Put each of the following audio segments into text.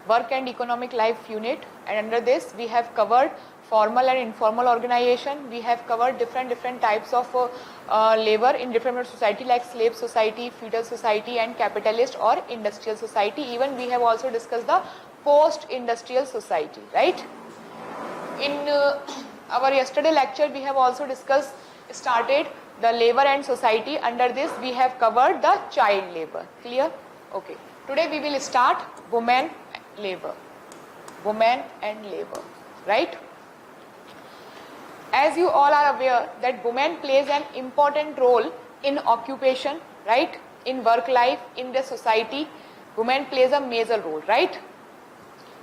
work and economic life unit, and under this we have covered formal and informal organization. We have covered different types of labor in different society, like slave society, feudal society, and capitalist or industrial society. Even we have also discussed the post industrial society, right? In our yesterday lecture we have also started the labor and society. Under this we have covered the child labor. Clear? Okay. Today we will start women labor. Women and labor, right? As you all are aware that women plays an important role in occupation, right? In work life, in the society, women plays a major role, right?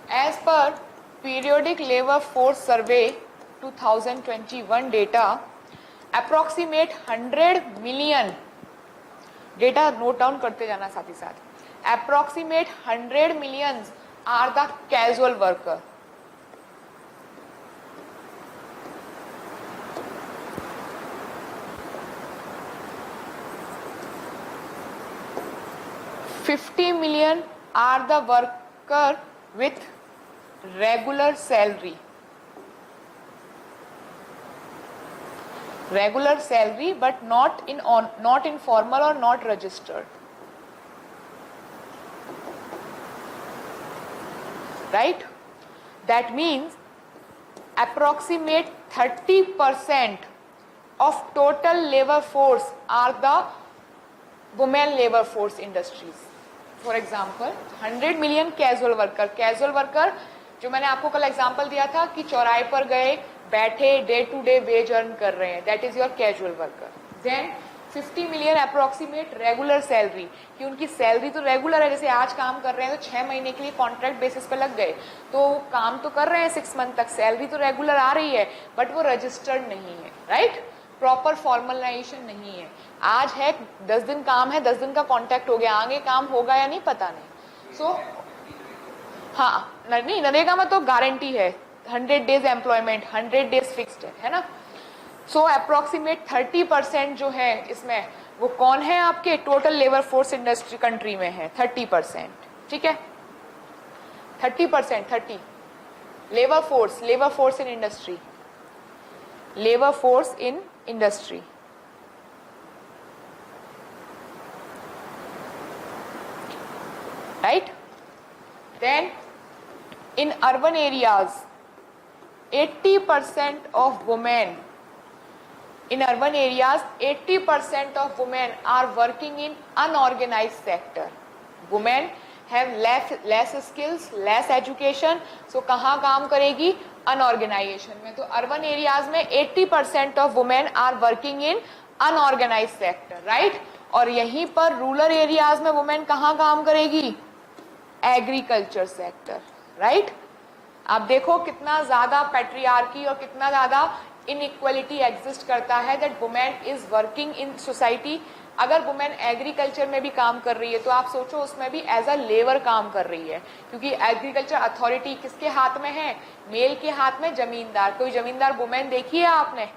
As per Periodic Labor Force Survey 2021 data, approximate 100 million, data note down करते जाना साथ ही साथ, approximate 100 millions are the casual worker. $50 million are the worker with regular salary. Regular salary, but not in formal or not registered. Right? That means approximate 30% of total labor force are the women labor force industries. For example, 100 million casual worker जो मैंने आपको कल example दिया था कि चौराहे पर गए, बैठे, day to day wage earn कर रहे हैं, that is your casual worker. Then 50 million approximate regular salary, कि उनकी सैलरी तो रेगुलर है, जैसे आज काम कर रहे हैं तो 6 महीने के लिए कॉन्ट्रैक्ट बेसिस पे लग गए, तो काम तो कर रहे हैं 6 मंथ तक, सैलरी तो रेगुलर आ रही है, बट वो रजिस्टर्ड नहीं है, राइट? प्रॉपर फॉर्मलाइजेशन नहीं है. आज है 10 दिन काम है, 10 दिन का कॉन्ट्रैक्ट हो गया, आगे काम होगा या नहीं पता नहीं. सो हाँ, नहीं, नरेगा में तो गारंटी है 100 डेज एम्प्लॉयमेंट, 100 डेज फिक्स्ड है ना. सो अप्रोक्सीमेट 30% जो है इसमें, वो कौन है आपके total labour force industry country में है 30%. ठीक है, 30%, 30 labour force in industry, labour force in industry. Right? Then in urban areas, 80% of women, in urban areas 80% of women are working in unorganized sector. Women have less skills, less education, so कहाँ काम करेगी? Unorganization में. तो urban areas में 80% of women are working in unorganized sector, right? और यहीं पर rural areas में वुमेन कहाँ काम करेगी? Agriculture sector, right? आप देखो कितना ज्यादा पैट्रियार्की और कितना ज्यादा इनइक्वालिटी एग्जिस्ट करता है, that women is working in society. अगर वुमेन एग्रीकल्चर में भी काम कर रही है तो आप सोचो उसमें भी एज अ लेबर काम कर रही है, क्योंकि एग्रीकल्चर अथॉरिटी किसके हाथ में है? मेल के हाथ में, जमींदार. कोई जमींदार वुमेन देखी है आपने?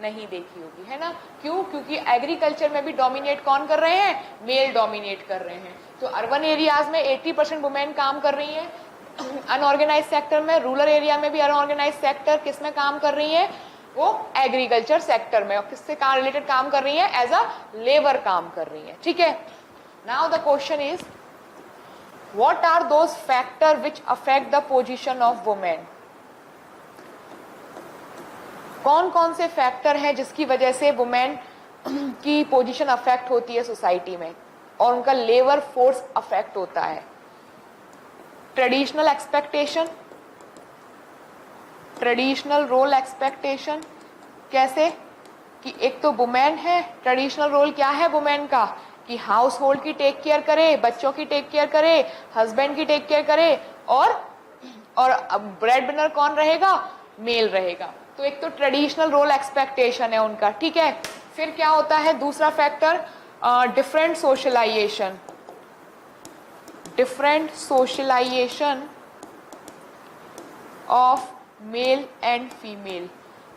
नहीं देखी होगी, है ना? क्यों? क्योंकि एग्रीकल्चर में भी डोमिनेट कौन कर रहे हैं? मेल डोमिनेट कर रहे हैं. तो अर्बन एरियाज में 80% वुमेन काम कर रही है अनऑर्गेनाइज सेक्टर में. रूरल एरिया में भी अनऑर्गेनाइज सेक्टर किस में काम कर रही है? वो एग्रीकल्चर सेक्टर में. और किससे रिलेटेड काम कर रही है? एज अ लेबर काम कर रही है. ठीक है. Now the question is, what are those factor which affect the position of women? कौन कौन से फैक्टर हैं जिसकी वजह से वुमेन की पोजीशन अफेक्ट होती है सोसाइटी में और उनका लेबर फोर्स अफेक्ट होता है? Traditional expectation, traditional role expectation. कैसे? कि एक तो वुमेन है, ट्रेडिशनल रोल क्या है वुमेन का? कि हाउस होल्ड की टेक केयर करे, बच्चों की टेक केयर करे, हस्बैंड की टेक केयर करे, और ब्रेड विनर कौन रहेगा? मेल रहेगा. तो एक तो ट्रेडिशनल रोल एक्सपेक्टेशन है उनका. ठीक है. फिर क्या होता है दूसरा factor? Different socialisation, different socialisation of male and female.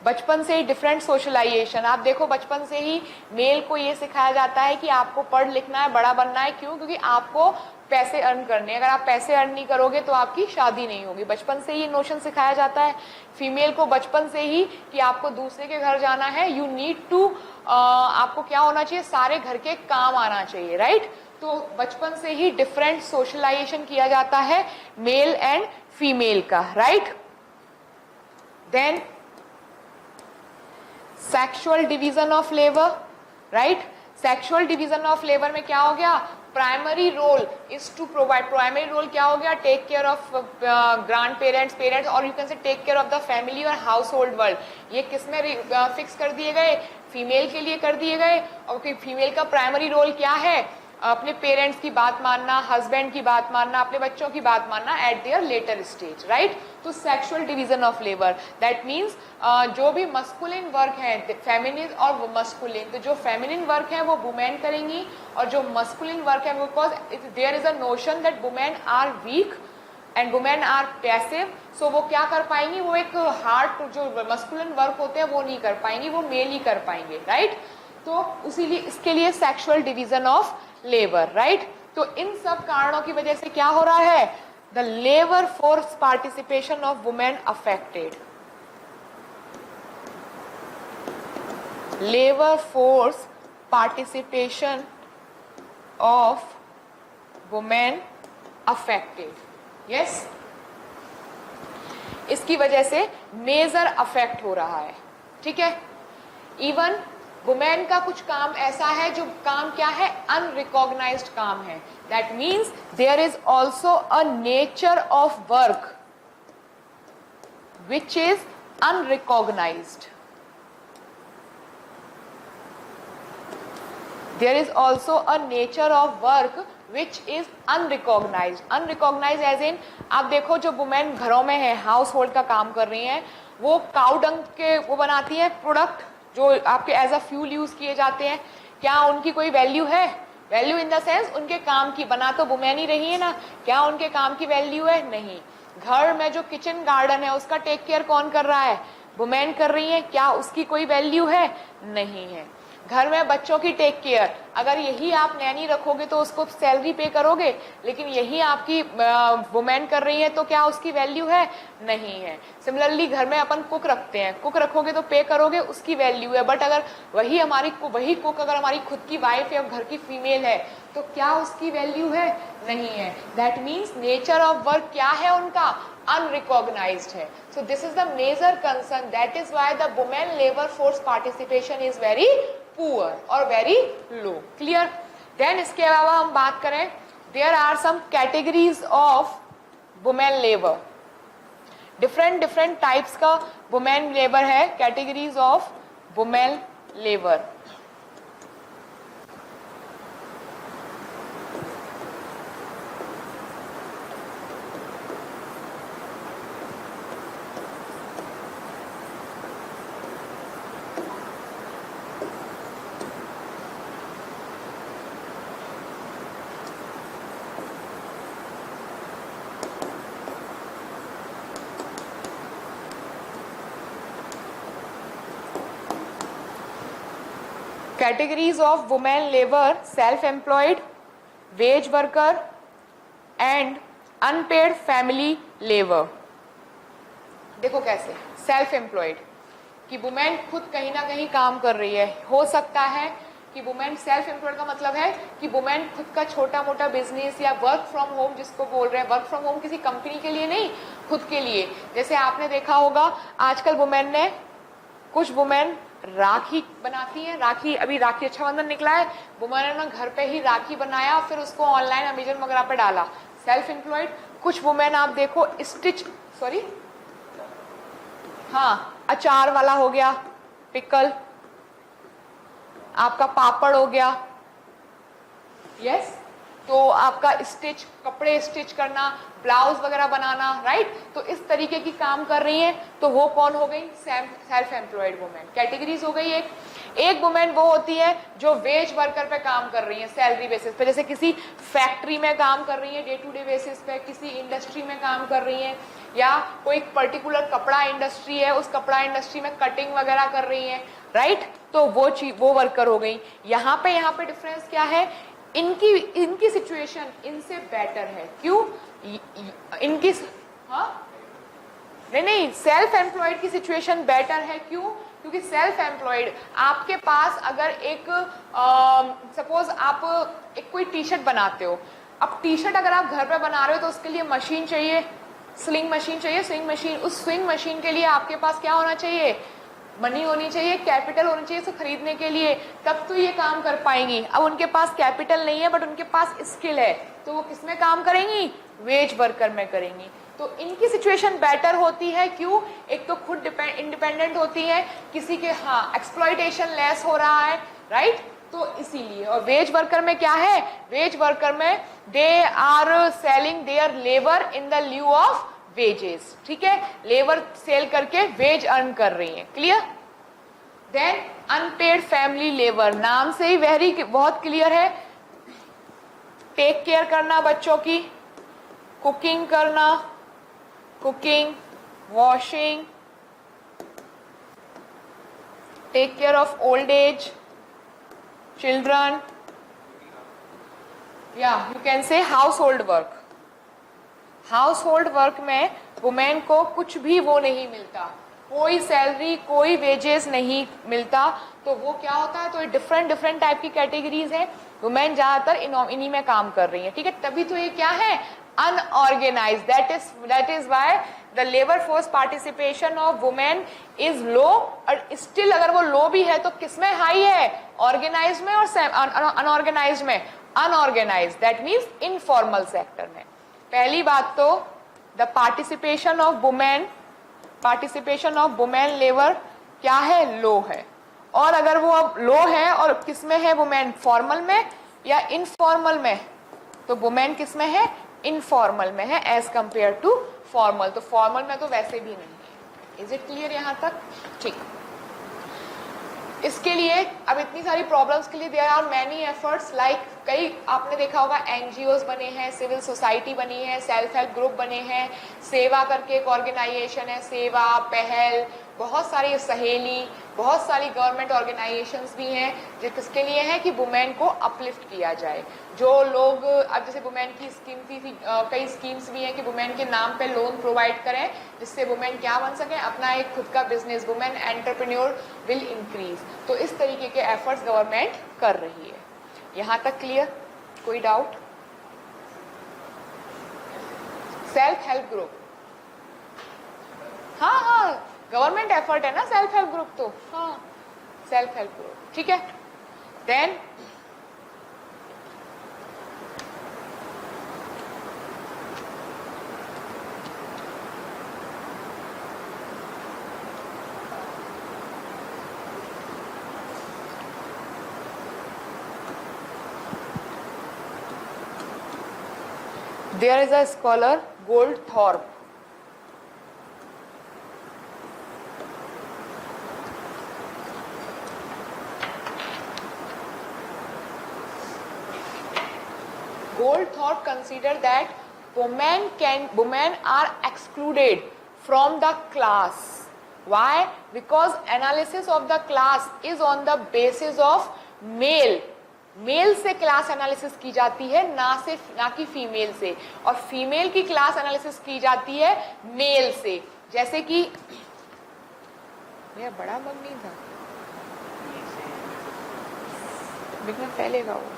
बचपन से ही डिफरेंट सोशलाइजेशन. आप देखो बचपन से ही मेल को ये सिखाया जाता है कि आपको पढ़ लिखना है, बड़ा बनना है. क्यों? क्योंकि आपको पैसे अर्न करने, अगर आप पैसे अर्न नहीं करोगे तो आपकी शादी नहीं होगी। बचपन से ही नोशन सिखाया जाता है फीमेल को बचपन से ही कि आपको दूसरे के घर जाना है, यू नीड टू, आपको क्या होना चाहिए, सारे घर के काम आना चाहिए, राइट। तो बचपन से ही डिफरेंट सोशलाइजेशन किया जाता है मेल एंड फीमेल का, right. Then sexual division of labour, right. Sexual division of labour में क्या हो गया, primary role is to provide, primary role क्या हो गया, take care of grandparents, parents, और you can say take care of the family और household world. ये किसमें फिक्स कर दिए गए, फीमेल के लिए कर दिए गए। और फीमेल का प्राइमरी रोल क्या है, अपने पेरेंट्स की बात मानना, हस्बैंड की बात मानना, अपने बच्चों की बात मानना at their later stage, right. तो sexual division of labour that means जो भी मस्कुलिन वर्क है, फेमिनिन और मस्कुलिन, तो जो फेमिनिन वर्क है वो वुमेन करेंगी, और जो मस्कुलिन वर्क है, because there is a notion that women are weak and women are passive, so वो क्या कर पाएंगी, वो एक हार्ड जो मस्कुलिन वर्क होते हैं वो नहीं कर पाएंगी, वो मेल ही कर पाएंगे, राइट। तो उसीलिए इसके लिए sexual division of labour, right. तो इन सब कारणों की वजह से क्या हो रहा है, the labour force participation of women affected, labour force participation of women affected, yes. इसकी वजह से मेजर अफेक्ट हो रहा है, ठीक है। इवन वुमेन का कुछ काम ऐसा है जो काम क्या है, अनरिकॉग्नाइज्ड काम है, that means there is also a nature of work which is unrecognised, there is also a nature of work which is unrecognised, unrecognised as in, आप देखो जो वुमेन घरों में है, हाउस होल्ड का काम कर रही हैं, वो काउ डंग के वो बनाती है प्रोडक्ट जो आपके एज अ फ्यूल यूज किए जाते हैं, क्या उनकी कोई वैल्यू है, वैल्यू इन द सेंस उनके काम की, बना तो वुमेन ही रही है ना, क्या उनके काम की वैल्यू है, नहीं। घर में जो किचन गार्डन है उसका टेक केयर कौन कर रहा है, वुमेन कर रही है, क्या उसकी कोई वैल्यू है, नहीं है। घर में बच्चों की टेक केयर, अगर यही आप नैनी रखोगे तो उसको सैलरी पे करोगे, लेकिन यही आपकी वुमेन कर रही है तो क्या उसकी वैल्यू है, नहीं है। सिमिलरली घर में अपन कुक रखते हैं, कुक रखोगे तो पे करोगे, उसकी वैल्यू है, बट अगर वही कुक अगर हमारी खुद की वाइफ या घर की फीमेल है तो क्या उसकी वैल्यू है, नहीं है। That means nature of work क्या है उनका, unrecognized है। So this is the major concern, that is why the women labor force participation is very poor or very low, clear। then इसके अलावा हम बात करें, there are some categories of women labor, different types का women labor है, categories of women labor। Categories of women labor, self-employed, wage worker and unpaid family labor। देखो कैसे, self employed कि वुमेन खुद कहीं ना कहीं काम कर रही है, हो सकता है कि वुमेन सेल्फ एम्प्लॉयड का मतलब है कि वुमेन खुद का छोटा मोटा बिजनेस या वर्क फ्रॉम होम जिसको बोल रहे हैं, वर्क फ्रॉम होम किसी कंपनी के लिए नहीं, खुद के लिए। जैसे आपने देखा होगा आजकल वुमेन ने, कुछ वुमेन राखी बनाती है, राखी, अभी राखी रक्षाबंधन निकला है, वुमेन ने घर पे ही राखी बनाया फिर उसको ऑनलाइन अमेजन वगैरह पे डाला, सेल्फ एम्प्लॉयड। कुछ वुमेन आप देखो स्टिच, सॉरी हाँ, अचार वाला हो गया, पिकल, आपका पापड़ हो गया, यस, तो आपका स्टिच, कपड़े स्टिच करना, ब्लाउज वगैरह बनाना, राइट। तो इस तरीके की काम कर रही हैं, तो वो कौन हो गई, सेल्फ एम्प्लॉयड वुमेन। कैटेगरीज हो गई एक वुमेन वो होती है जो वेज वर्कर पे काम कर रही है सैलरी बेसिस पे, जैसे किसी फैक्ट्री में काम कर रही है डे टू डे बेसिस पे, किसी इंडस्ट्री में काम कर रही है, या कोई पर्टिकुलर कपड़ा इंडस्ट्री है, उस कपड़ा इंडस्ट्री में कटिंग वगैरह कर रही है, राइट। तो वो वर्कर हो गई। यहाँ पे डिफरेंस क्या है, इनकी इनकी सिचुएशन इनसे बेटर है। क्यों? इनकी नहीं, सेल्फ एम्प्लॉयड की सिचुएशन बेटर है। क्यों? क्योंकि सेल्फ एम्प्लॉयड आपके पास अगर एक सपोज आप एक कोई टी शर्ट बनाते हो, अब टी शर्ट अगर आप घर पे बना रहे हो तो उसके लिए मशीन चाहिए, स्विंग मशीन चाहिए। स्विंग मशीन, उस स्विंग मशीन के लिए आपके पास क्या होना चाहिए? मनी होनी चाहिए, कैपिटल होनी चाहिए इसे खरीदने के लिए, तब तो ये काम कर पाएंगी। अब उनके पास कैपिटल नहीं है बट उनके पास स्किल है, तो वो किस में काम करेंगी? वेज वर्कर में करेंगी। तो इनकी सिचुएशन बेटर होती है। क्यों? एक तो खुद इंडिपेंडेंट होती है, किसी के एक्सप्लॉयटेशन लेस हो रहा है, राइट? तो इसीलिए। और वेज वर्कर में क्या है? वेज वर्कर में they are selling their labour in the lieu of wages, ठीक है? लेबर सेल करके वेज अर्न कर रही है। Clear? Then unpaid family labour, नाम से ही बहुत क्लियर है। टेक केयर करना बच्चों की, कुकिंग करना, cooking, washing, take care of old age children, या you can say household work. Household work में वुमेन को कुछ भी वो नहीं मिलता, कोई सैलरी, कोई वेजेस नहीं मिलता। तो वो क्या होता है? तो डिफरेंट टाइप की कैटेगरीज है, वुमेन ज्यादातर इन्हीं में काम कर रही है, ठीक है? तभी तो ये क्या है? Unorganise. That is why the labour force participation of women is low. और स्टिल अगर वो लो भी है तो किसमें हाई है? ऑर्गेनाइज में और अनऑर्गेनाइज में। Unorganise that means informal sector में। पहली बात तो the participation of women labour क्या है? लो है। और अगर वो अब लो है और किसमें है वुमेन? फॉर्मल में या इनफॉर्मल में? तो वुमेन किसमें है? इनफॉर्मल में है एज कंपेयर टू फॉर्मल। तो फॉर्मल में तो वैसे भी नहीं है। इज इट क्लियर यहां तक? ठीक। इसके लिए अब इतनी सारी प्रॉब्लम्स के लिए there are many efforts, like कई आपने देखा होगा एनजीओज बने हैं, सिविल सोसाइटी बनी है, सेल्फ हेल्प ग्रुप बने हैं, सेवा करके एक ऑर्गेनाइजेशन है, सेवा, पहल, बहुत सारी सहेली, बहुत सारी गवर्नमेंट ऑर्गेनाइजेशंस भी हैं जिसके लिए है कि वुमेन को अपलिफ्ट किया जाए। जो लोग अब जैसे वुमेन की स्कीम थी, कई स्कीम्स भी हैं कि वुमेन के नाम पे लोन प्रोवाइड करें जिससे वुमेन क्या बन सके? अपना एक खुद का business, women entrepreneur will increase. तो इस तरीके के एफर्ट्स गवर्नमेंट कर रही है। यहां तक क्लियर? कोई डाउट? सेल्फ हेल्प ग्रुप, हाँ गवर्नमेंट एफर्ट है ना सेल्फ हेल्प ग्रुप, तो हाँ सेल्फ हेल्प ग्रुप, ठीक है। Then there is a scholar Goldthorpe. Goldthorpe considered that women are excluded from the class. Why? Because analysis of the class is on the basis of male. Male से class analysis की जाती है, ना कि female से, और female की class analysis की जाती है मेल से। जैसे कि मेरा बड़ा मग नहीं था, बिगना फैलेगा वो।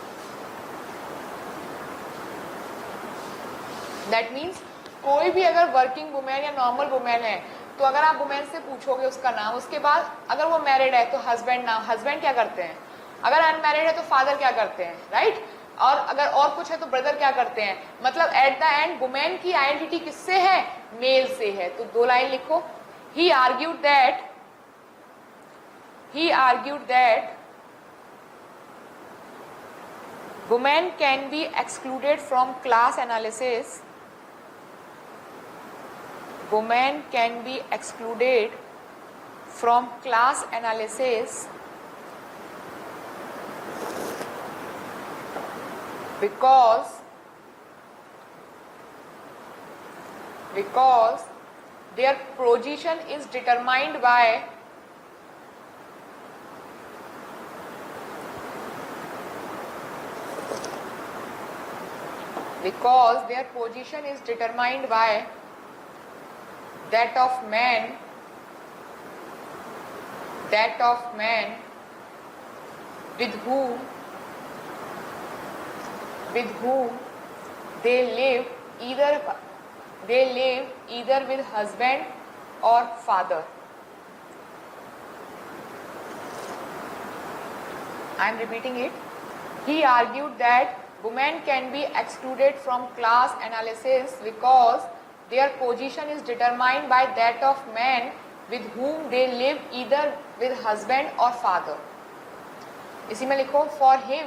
दैट मीन्स कोई भी अगर वर्किंग वुमेन या नॉर्मल वुमेन है तो अगर आप वुमेन से पूछोगे उसका नाम, उसके बाद अगर वो मैरिड है तो हस्बैंड नाम, हस्बैंड क्या करते हैं, अगर अनमैरिड है तो फादर क्या करते हैं, राइट? और अगर और कुछ है तो ब्रदर क्या करते हैं। मतलब एट द एंड वुमेन की आइडेंटिटी किससे है? मेल से है। तो दो लाइन लिखो। He argued that women can be excluded from class analysis, women can be excluded from class analysis because their position is determined by because their position is determined by that of man with whom they live either with husband or father. I am repeating it. He argued that women can be excluded from class analysis because their position is determined by that of men with whom they live either with husband or father. इसी में लिखो, for him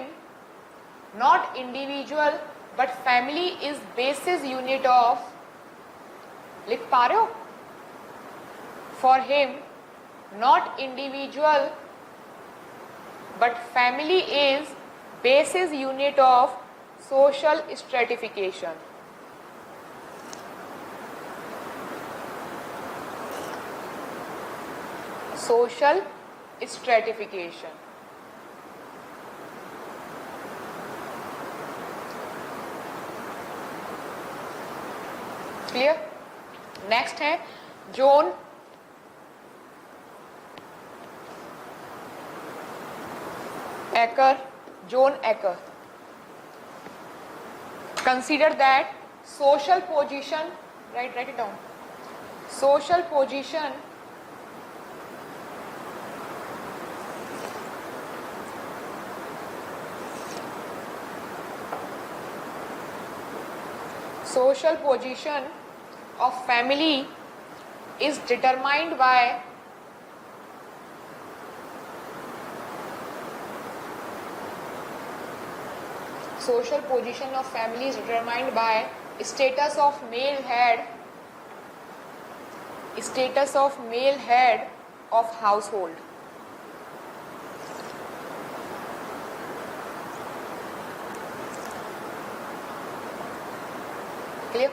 not individual but family is basis unit of, लिख पा रहे हो? For him not individual but family is basis unit of social stratification. Social stratification. Clear? Next है Joan Acker. Consider that social position, write it down. Social position of family is determined by status of male head of household. Clear?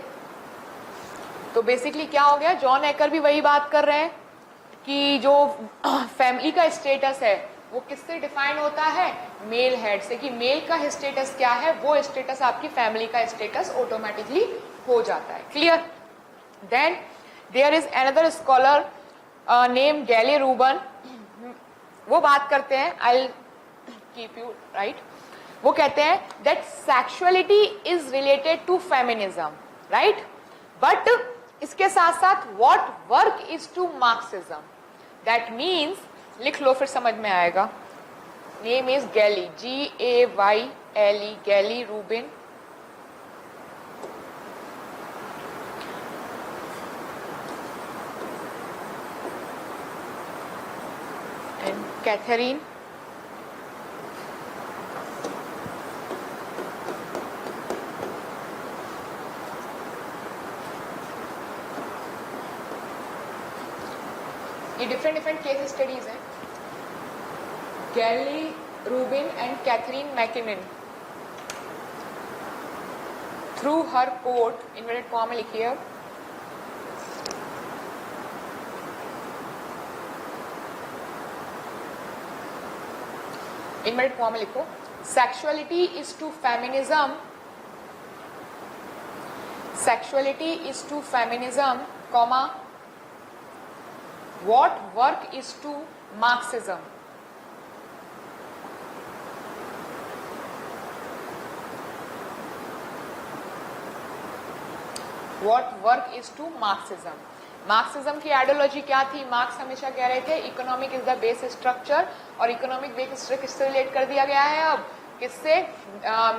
तो basically क्या हो गया, John एकर भी वही बात कर रहे हैं कि जो फैमिली का स्टेटस है वो किससे डिफाइन होता है, मेल हेड से, कि मेल का स्टेटस क्या है वो स्टेटस आपकी फैमिली का स्टेटस ऑटोमेटिकली हो जाता है. Clear? Then there is another scholar name Gayle Rubin. वो बात करते हैं, आई कीप यू राइट. वो कहते हैं that sexuality is related to feminism, right, but इसके साथ साथ what work is to Marxism. That means, लिख लो फिर समझ में आएगा. Name is Gayle, GAYLE, Gayle Rubin. And Catherine. ये डिफरेंट केस स्टडीज हैं. Gayle Rubin and Catherine MacKinnon. Through her quote, inverted comma में लिखिए, इन्वर्टेड कॉमा में लिखो, sexuality is to feminism, comma, what work is to Marxism. What work is to Marxism. Marxism की ideology क्या थी? Marx हमेशा कह रहे थे economic is the base structure, और इकोनॉमिक बेस स्ट्रक्चर किससे रिलेट कर दिया गया है अब? किससे?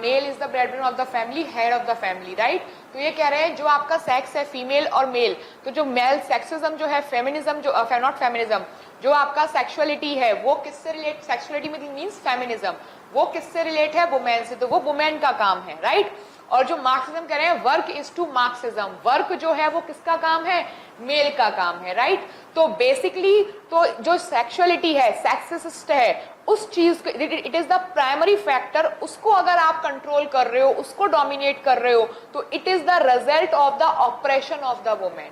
Male is the breadwinner of the family, head of the family, right. तो ये कह रहे हैं जो आपका सेक्स है फीमेल और मेल, तो जो मेल सेक्सिज्म जो है, फेमिनिज्म जो नॉट फेमिनिज्म, जो आपका सेक्सुअलिटी है वो किससे रिलेट, सेक्सुअलिटी मीन्स फेमिनिज्म, वो किससे रिलेट है? वुमेन से. तो वो वुमेन का काम है, राइट. और जो मार्क्सिज्म कह रहे हैं work is to Marxism, work जो है वो किसका काम है? मेल का काम है, राइट. तो बेसिकली तो जो सेक्सुअलिटी है, सेक्सिस्ट है, उस चीज को, it is the primary factor, उसको अगर आप कंट्रोल कर रहे हो, उसको डोमिनेट कर रहे हो, तो it is the result of the operation of the women,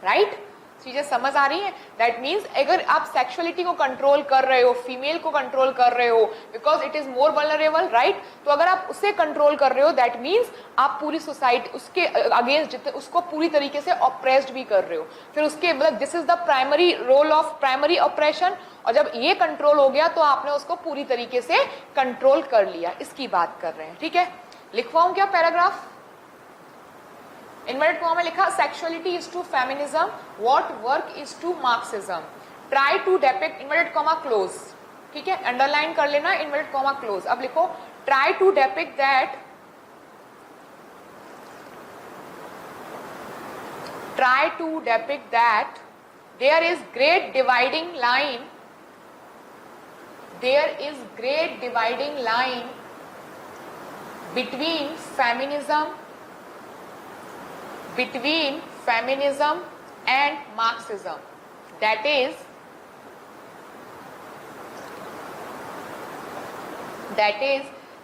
right. चीजें समझ आ रही हैं? दैट मीन्स अगर आप सेक्सुअलिटी को कंट्रोल कर रहे हो, फीमेल को कंट्रोल कर रहे हो, because it is more vulnerable, right? तो अगर आप उसे कंट्रोल कर रहे हो, दैट मीन्स आप पूरी सोसाइटी उसके अगेंस्ट जितने उसको पूरी तरीके से ऑप्रेस्ड भी कर रहे हो। फिर उसके मतलब this is the primary role of primary operation. और जब ये कंट्रोल हो गया तो आपने उसको पूरी तरीके से कंट्रोल कर लिया, इसकी बात कर रहे हैं। ठीक है, लिखवाऊं क्या पैराग्राफ? इन्वर्टेड कॉमा में लिखा sexuality is to feminism what work is to Marxism. Try to depict, inverted comma close, ठीक है, अंडरलाइन कर लेना, इन्वर्टेड कॉमा क्लोज। अब लिखो try to depict that, try to depict that there is great dividing line, there is great dividing line between feminism and Marxism. That is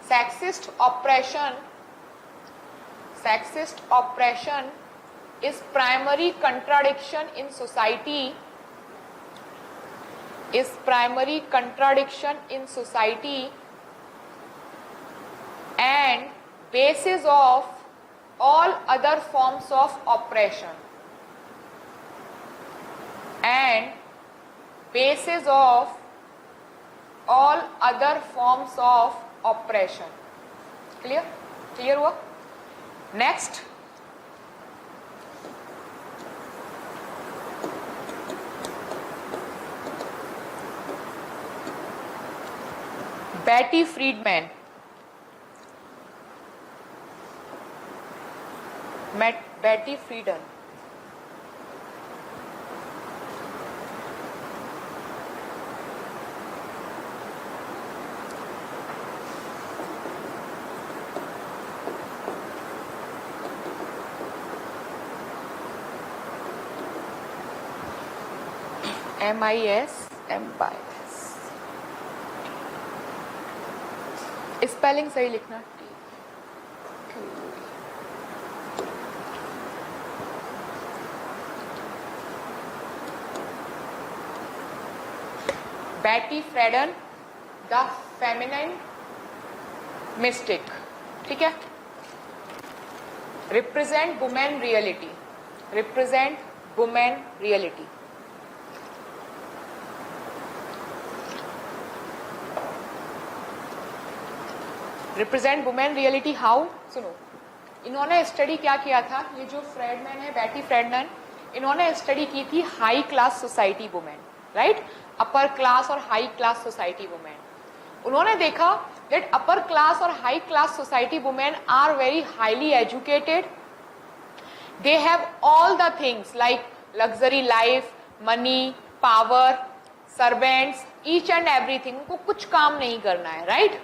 sexist oppression is primary contradiction in society, and basis of all other forms of oppression, and basis of all other forms of oppression. Clear? Clear हुआ? Next, Betty Friedan. Betty Friedan. MIS. Spelling सही लिखना। Betty Friedan, the feminine mystic, ठीक है, represent women reality, represent women reality. Represent women reality how? सुनो, इन्होंने study क्या किया था, ये जो फ्रेडमैन है, बैटी फ्रेडमैन, इन्होंने स्टडी की थी high class society women, right, upper class और हाई क्लास सोसाइटी वुमेन। उन्होंने देखा दैट अपर क्लास और high class society women are very highly educated, they have all the things like luxury life, money, power, servants, each and everything, उनको कुछ काम नहीं करना है, राइट।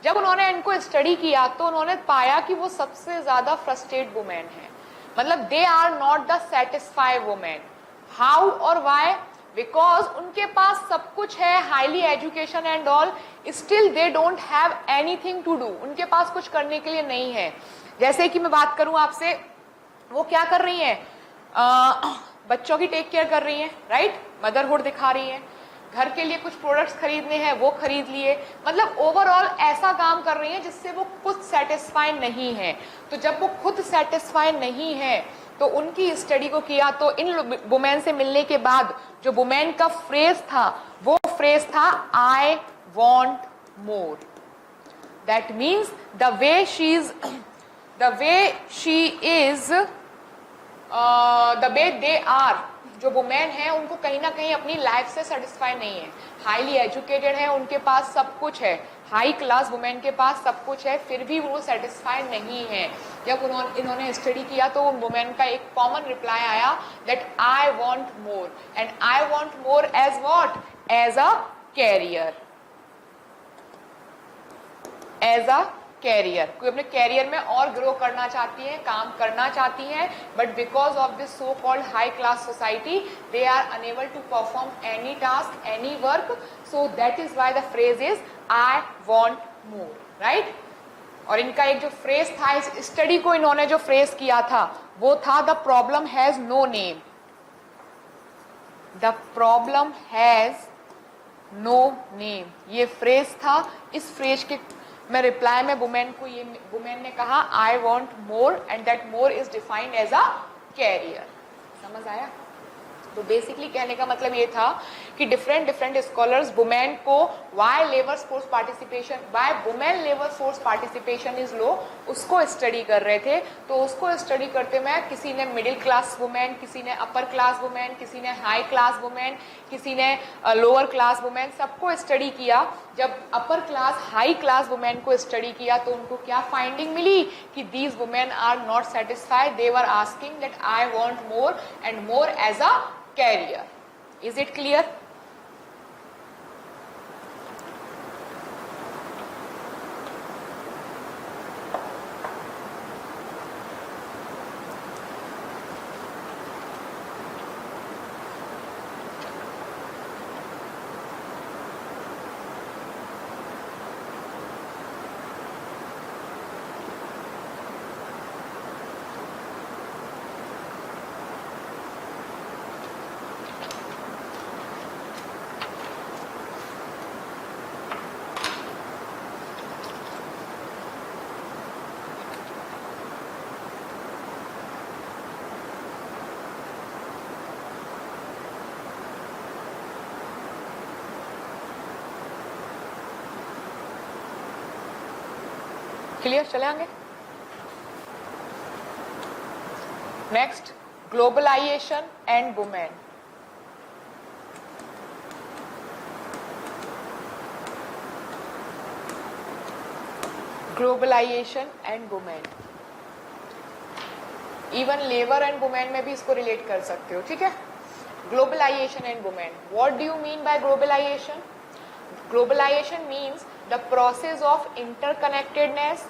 जब उन्होंने इनको स्टडी किया तो उन्होंने पाया कि वो सबसे ज्यादा फ्रस्ट्रेटेड वुमेन है, मतलब they are not the satisfied women. How और व्हाई? बिकॉज उनके पास सब कुछ है, highly education and all, still they don't have anything to do, उनके पास कुछ करने के लिए नहीं है। जैसे कि मैं बात करूं आपसे, वो क्या कर रही हैं, बच्चों की टेक केयर कर रही हैं, राइट, मदरहुड दिखा रही हैं, घर के लिए कुछ प्रोडक्ट्स खरीदने हैं वो खरीद लिए, मतलब ओवरऑल ऐसा काम कर रही हैं जिससे वो खुद सेटिस्फाई नहीं है। तो जब वो खुद सेटिस्फाई नहीं है तो उनकी स्टडी को किया, तो इन वुमेन से मिलने के बाद जो वुमेन का फ्रेज था वो फ्रेज था I want more. That means the way she is, the way they are, जो वुमेन है उनको कहीं ना कहीं अपनी लाइफ से सेटिस्फाई नहीं है, हाईली एजुकेटेड है, उनके पास सब कुछ है, हाई क्लास वुमेन के पास सब कुछ है, फिर भी वो सेटिस्फाई नहीं है। जब इन्होंने स्टडी किया तो वुमेन का एक कॉमन रिप्लाई आया that I want more, and I want more as what? As a career, as a career. कोई अपने कैरियर में और ग्रो करना चाहती है, काम करना चाहती है, but because of this so called high class society they are unable to perform any task, any work, so that is why the phrase is I want more, right. और इनका एक जो फ्रेज था, इस स्टडी को इन्होंने जो phrase किया था वो था the problem has no name, the problem has no name, ये फ्रेज था। इस फ्रेज के मैं रिप्लाई में वुमेन को ये वुमेन ने कहा I want more and that more is defined as a career. समझ आया? तो बेसिकली कहने का मतलब ये था कि डिफरेंट स्कॉलर्स वुमेन को why labour force participation, why women labour force participation is low, उसको स्टडी कर रहे थे। तो उसको स्टडी करते में किसी ने मिडिल क्लास वुमेन, किसी ने अपर क्लास वुमेन, किसी ने हाई क्लास वुमेन, किसी ने लोअर क्लास वुमेन, सबको स्टडी किया। जब upper class high class women को स्टडी किया तो उनको क्या फाइंडिंग मिली कि these women are not satisfied, they were asking that I want more and more as a career. Is it clear? Clear? चले आगे। Next, globalisation and women. Globalisation and women, even labour and women में भी इसको relate कर सकते हो, ठीक है? Globalisation and women, what do you mean by globalisation? Globalization means the process of interconnectedness,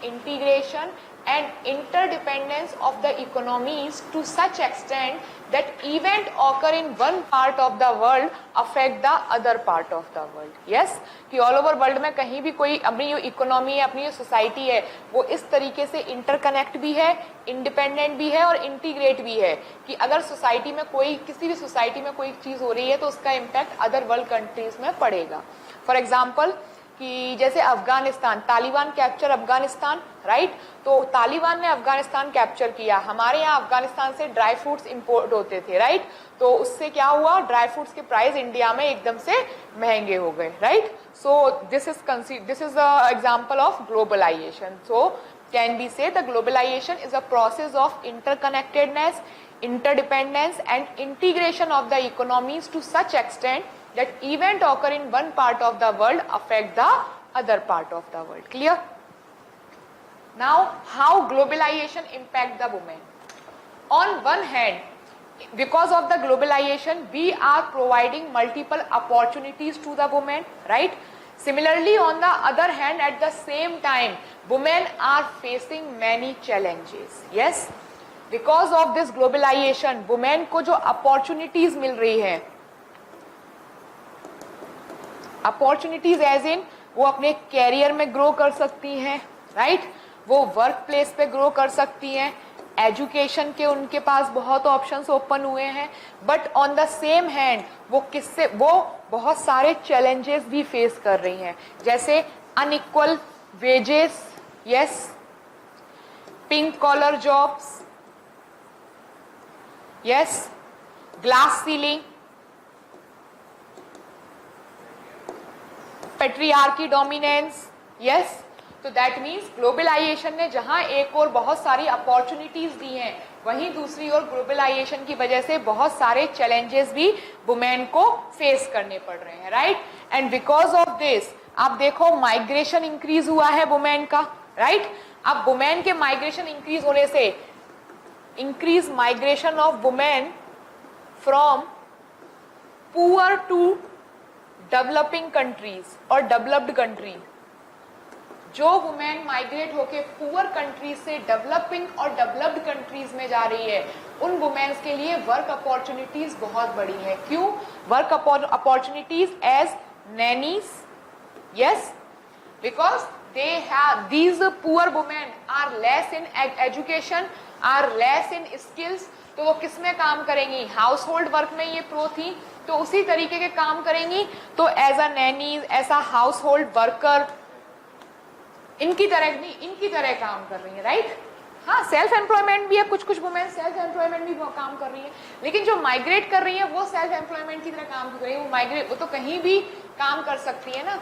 integration and interdependence of the economies to such extent that event occur in one part of the world affect the other part of the world. Yes, कि all over world में कहीं भी कोई अपनी जो economy है, अपनी जो सोसाइटी है, वो इस तरीके से इंटरकनेक्ट भी है, इंडिपेंडेंट भी है और इंटीग्रेट भी है कि अगर सोसाइटी में कोई, किसी भी सोसाइटी में कोई चीज हो रही है तो उसका इम्पैक्ट अदर वर्ल्ड कंट्रीज में पड़ेगा। फॉर एग्जाम्पल कि जैसे अफगानिस्तान, तालिबान कैप्चर अफगानिस्तान, राइट? तो तालिबान ने अफगानिस्तान कैप्चर किया, हमारे यहाँ अफगानिस्तान से ड्राई फ्रूट्स इंपोर्ट होते थे, राइट? तो उससे क्या हुआ, ड्राई फ्रूट्स के प्राइस इंडिया में एकदम से महंगे हो गए, right? So this is the example of globalisation. So can be say the globalisation is a process of interconnectedness, interdependence and integration of the economies to such extent that event occur in one part of the world affect the other part of the world. Clear? Now, how globalization impact the women? On one hand, because of the globalization, we are providing multiple opportunities to the women, right? Similarly, on the other hand, at the same time, women are facing many challenges. Yes? Because of this globalization, women को जो opportunities मिल रही है, opportunities as in वो अपने career में grow कर सकती हैं, राइट? वो वर्क प्लेस पे ग्रो कर सकती हैं, एजुकेशन के उनके पास बहुत ऑप्शंस ओपन हुए हैं, but on the same hand वो बहुत सारे चैलेंजेस भी फेस कर रही हैं, जैसे unequal wages, yes, pink collar jobs, yes, glass ceiling, patriarchy dominance, yes. तो that means ग्लोबलाइजेशन ने जहां एक और बहुत सारी अपॉर्चुनिटीज दी हैं, वहीं दूसरी ओर ग्लोबलाइजेशन की वजह से बहुत सारे चैलेंजेस भी वुमेन को फेस करने पड़ रहे हैं, right? And because of this आप देखो माइग्रेशन इंक्रीज हुआ है वुमेन का, राइट? अब वुमेन के माइग्रेशन इंक्रीज होने से increase migration of women from poor to developing countries or developed country, जो वुमेन माइग्रेट होके पुअर कंट्रीज से डेवलपिंग और डेवलप्ड कंट्रीज में जा रही है, उन वुमेन्स के लिए वर्क अपॉर्चुनिटीज बहुत बड़ी है। क्यों? Work opportunities as nannies, yes, because they have, these poor women are less in education, are less in skills, तो वो किस में काम करेंगी, हाउस होल्ड वर्क में ये प्रो थी, तो उसी तरीके के काम करेंगी। तो एज अ नैनीज, ऐसा हाउस होल्ड वर्कर, इनकी तरह नहीं, इनकी तरह काम कर रही है, राइट। हाँ, सेल्फ एम्प्लॉयमेंट भी है, कुछ कुछ वुमेन सेल्फ एम्प्लॉयमेंट भी काम कर रही है, लेकिन जो माइग्रेट कर रही है वो सेल्फ एम्प्लॉयमेंट की तरह काम कर रही है। वो माइग्रेट, वो तो कहीं भी काम कर सकती है ना।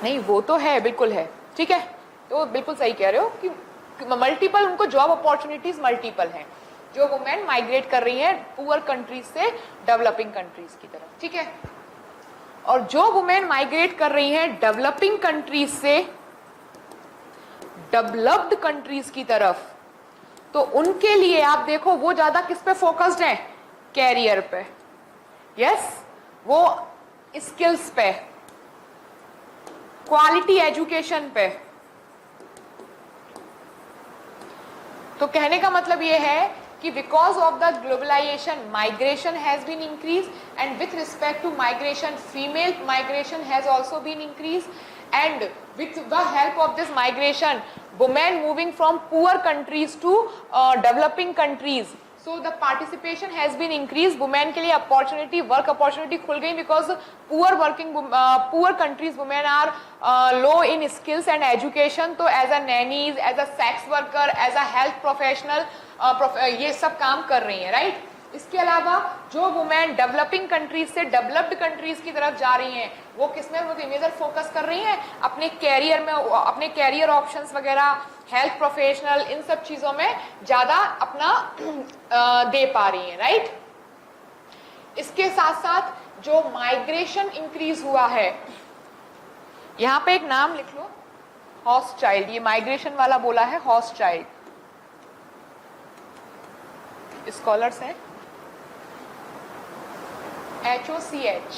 नहीं, वो तो है, बिल्कुल है, ठीक है। तो बिल्कुल सही कह रहे हो कि मल्टीपल, उनको जॉब अपॉर्चुनिटीज मल्टीपल हैं जो वुमेन माइग्रेट कर रही है पुअर कंट्रीज से डेवलपिंग कंट्रीज की तरफ, ठीक है। और जो वुमेन माइग्रेट कर रही हैं डेवलपिंग कंट्रीज से डेवलप्ड कंट्रीज की तरफ, तो उनके लिए आप देखो वो ज्यादा किस पे फोकस्ड है, कैरियर पे, यस, वो स्किल्स पे, क्वालिटी एजुकेशन पे। तो कहने का मतलब ये है कि because of the globalisation migration has been increase, and with respect to migration female migration has also been increase, and with the help of this migration women moving from poor countries to developing countries, so the participation has been increased, women के लिए opportunity, work opportunity खुल गई, because poor countries women are low in skills and education, तो as a nannies, as a sex worker, as a health professional ये सब काम कर रही हैं, राइट। इसके अलावा जो वुमेन डेवलपिंग कंट्रीज से डेवलप्ड कंट्रीज की तरफ जा रही हैं, वो किसमें मेजर फोकस कर रही हैं, अपने कैरियर में, अपने कैरियर ऑप्शंस वगैरह, हेल्थ प्रोफेशनल, इन सब चीजों में ज्यादा अपना दे पा रही हैं, राइट। इसके साथ साथ जो माइग्रेशन इंक्रीज हुआ है, यहां पे एक नाम लिख लो, हॉस्ट चाइल्ड, ये माइग्रेशन वाला बोला है हॉस्ट चाइल्ड, स्कॉलर्स हैं, HOCH,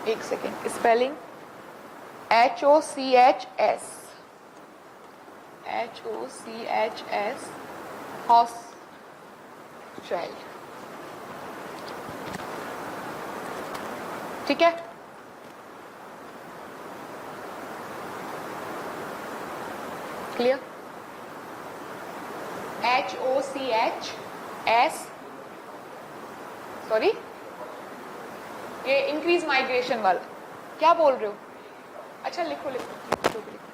एक second, spelling HOCHS, host child, ठीक है। क्लियर, HOCHS, सॉरी, ये इंक्रीज माइग्रेशन वाला, क्या बोल रहे हो, अच्छा लिखो लिखो, जो भी लिखो।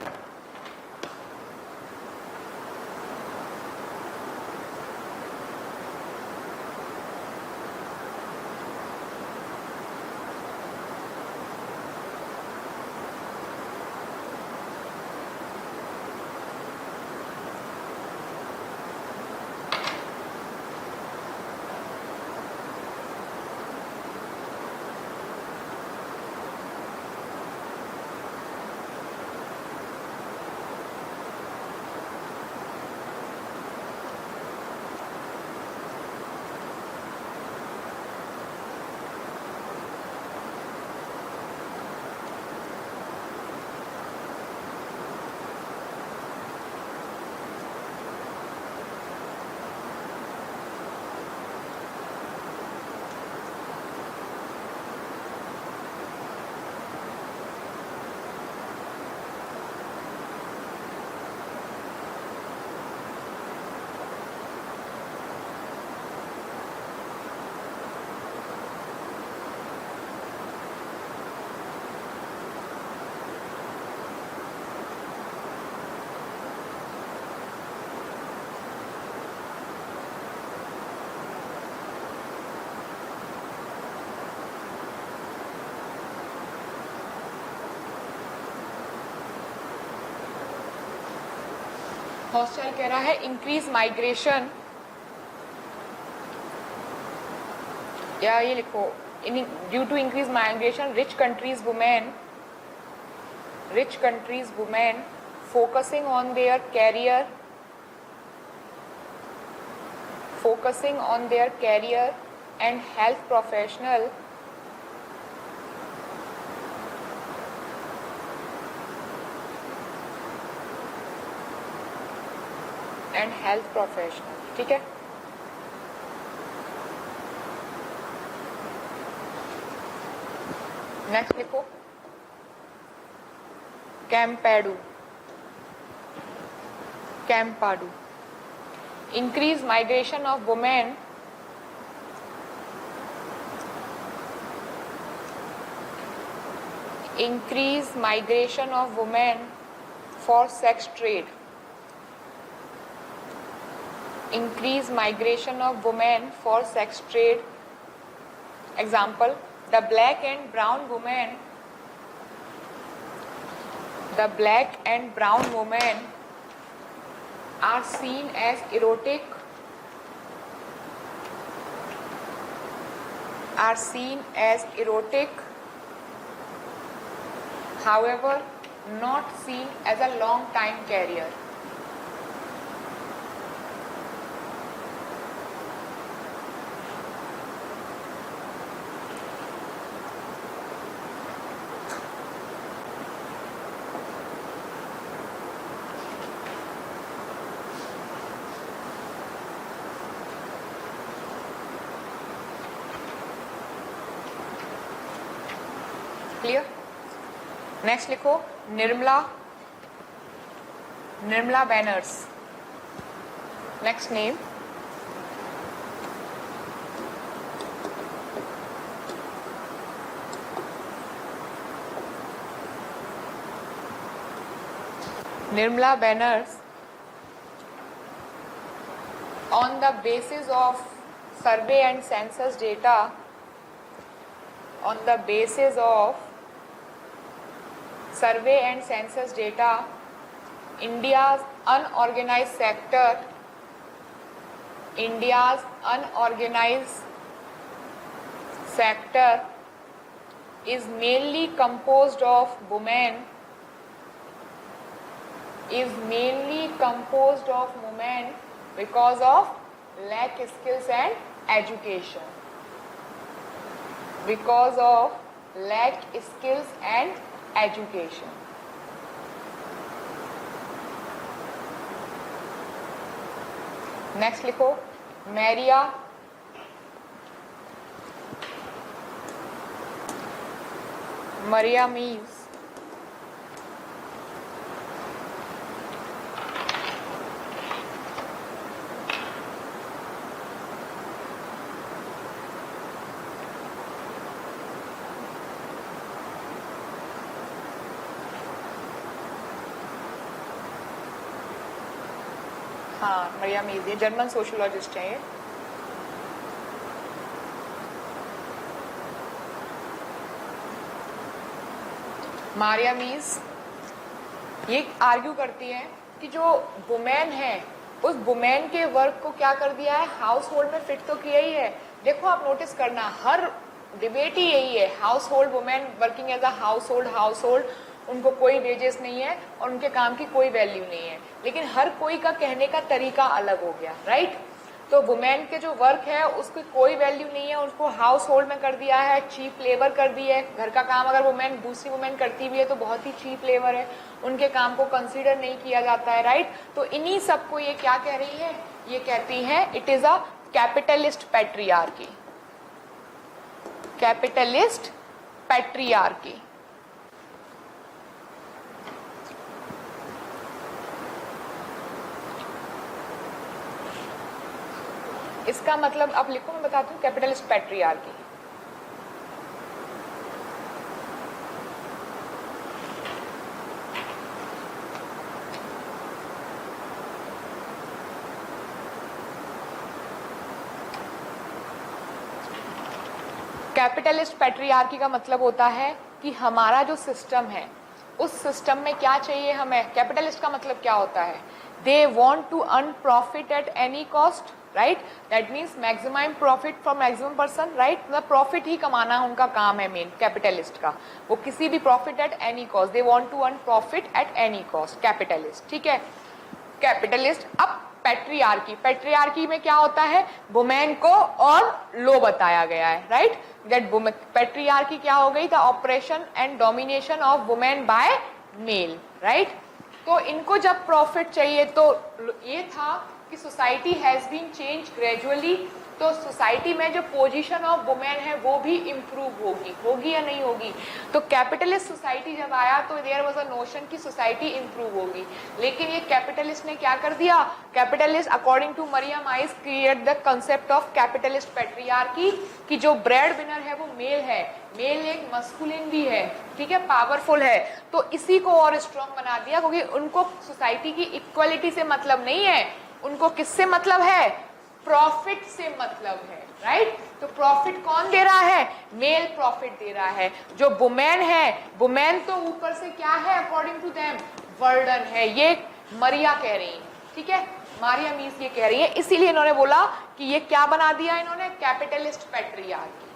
हॉस्टल कह रहा है इंक्रीज माइग्रेशन, या ये लिखो, due to increase migration rich countries women focusing on their career and health professional ठीक है। नेक्स्ट लिखो कैम्पेडू, कैम्पाडू। Increase migration of women increase migration of women for sex trade, increase migration of women for sex trade. Example, the black and brown women, the black and brown women are seen as erotic, are seen as erotic, however not seen as a long time carrier. Clear? Next लिखो Nirmala, Nirmala Banerjee. Next name Nirmala Banerjee on the basis of survey and census data, on the basis of survey and census data, India's unorganized sector, India's unorganized sector is mainly composed of women, is mainly composed of women because of lack skills and education, because of lack skills and education. Next लिखो मैरिया, मरिया मीज, हाँ मरिया मीज, ये German sociologist हैं। ये मारिया मीज ये argue करती है कि जो वुमेन है उस वुमेन के वर्क को क्या कर दिया है, हाउस होल्ड में फिट तो किया ही है। देखो आप नोटिस करना, हर डिबेट ही यही है, household women working as a household, उनको कोई वेजेस नहीं है और उनके काम की कोई वैल्यू नहीं है। लेकिन हर कोई का कहने का तरीका अलग हो गया, राइट? तो वुमेन के जो वर्क है उसकी कोई वैल्यू नहीं है, उसको हाउस होल्ड में कर दिया है, चीप लेबर कर दी है। घर का काम अगर वुमेन दूसरी वुमेन करती भी है तो बहुत ही चीप लेबर है, उनके काम को कंसीडर नहीं किया जाता है, राइट? तो इन्हीं सबको ये क्या कह रही है, ये कहती है it is a capitalist patriarchy, capitalist patriarchy. इसका मतलब आप लिखो, मैं बताती हूँ कैपिटलिस्ट पैट्रियार्की। कैपिटलिस्ट पैट्रियार्की का मतलब होता है कि हमारा जो सिस्टम है उस सिस्टम में क्या चाहिए हमें। कैपिटलिस्ट का मतलब क्या होता है, they want to earn profit at any cost, right? That means maximum profit for maximum person, right? मतलब प्रॉफिट ही कमाना उनका काम है मेन कैपिटलिस्ट का। वो किसी भी profit at any cost, they want to earn profit at any cost, capitalist, ठीक है? कैपिटलिस्ट। अब पैट्रियार्की, पैट्रियार्की में क्या होता है, वुमेन को और लो बताया गया है, राइट? दैट पैट्रियार्की क्या हो गई, the operation and domination of women by male, right? तो इनको जब प्रॉफिट चाहिए तो ये था कि society has been change gradually, तो सोसाइटी में जो पोजीशन ऑफ वुमेन है वो भी इम्प्रूव होगी या नहीं होगी। तो कैपिटलिस्ट सोसाइटी जब आया तो देयर वाज अ नोशन कि सोसाइटी इम्प्रूव होगी, लेकिन ये कैपिटलिस्ट ने क्या कर दिया, capitalist according to Maria Mies create the concept of capitalist patriarchy, कि जो ब्रेड विनर है वो मेल है, मेल एक मस्कुलिन भी है, ठीक है, पावरफुल है, तो इसी को और स्ट्रॉन्ग बना दिया, क्योंकि उनको सोसाइटी की इक्वलिटी से मतलब नहीं है, उनको किससे मतलब है, प्रॉफिट से मतलब है, राइट। तो प्रॉफिट कौन दे रहा है, मेल प्रॉफिट दे रहा है। जो वुमेन है, वुमेन तो ऊपर से क्या है अकॉर्डिंग टू देम, बर्डन है, ये मरिया कह रही है, ठीक है, मारिया मीस ये कह रही है, इसीलिए इन्होंने बोला कि ये क्या बना दिया इन्होंने, कैपिटलिस्ट पैट्रियार्की,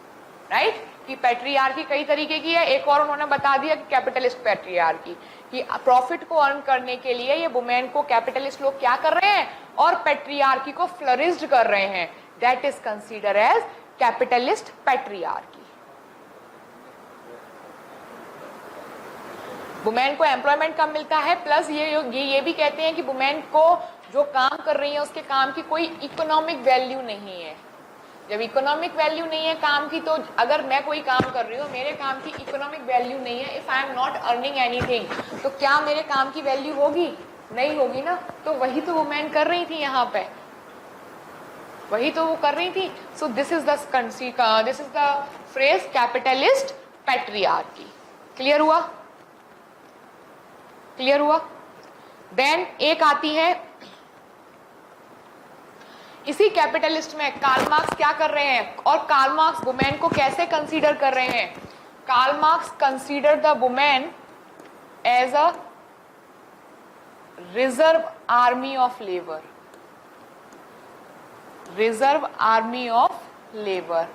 राइट, कि पैट्रियार्की कई तरीके की है, एक और उन्होंने बता दिया कि कैपिटलिस्ट पैट्रियार्की, कि प्रॉफिट को अर्न करने के लिए ये वुमेन को कैपिटलिस्ट लोग क्या कर रहे हैं, और पैट्रियार्की को फ्लरिश्ड कर रहे हैं, that is consider as capitalist patriarchy. Women को एम्प्लॉयमेंट कम मिलता है, प्लस ये भी कहते हैं कि वुमेन को जो काम कर रही है उसके काम की कोई इकोनॉमिक वैल्यू नहीं है। जब इकोनॉमिक वैल्यू नहीं है काम की, तो अगर मैं कोई काम कर रही हूँ, मेरे काम की इकोनॉमिक वैल्यू नहीं है, if I am not earning anything, तो क्या मेरे काम की वैल्यू होगी, नहीं होगी ना। तो वही तो वुमेन कर रही थी यहाँ पे, वही तो वो कर रही थी। सो this is the phrase capitalist patriarchy. Clear हुआ, क्लियर हुआ। देन एक आती है, इसी कैपिटलिस्ट में कार्ल मार्क्स क्या कर रहे हैं, और कार्ल मार्क्स वुमेन को कैसे कंसीडर कर रहे हैं, Karl Marx consider the women as a reserve army of labour, reserve army of labour.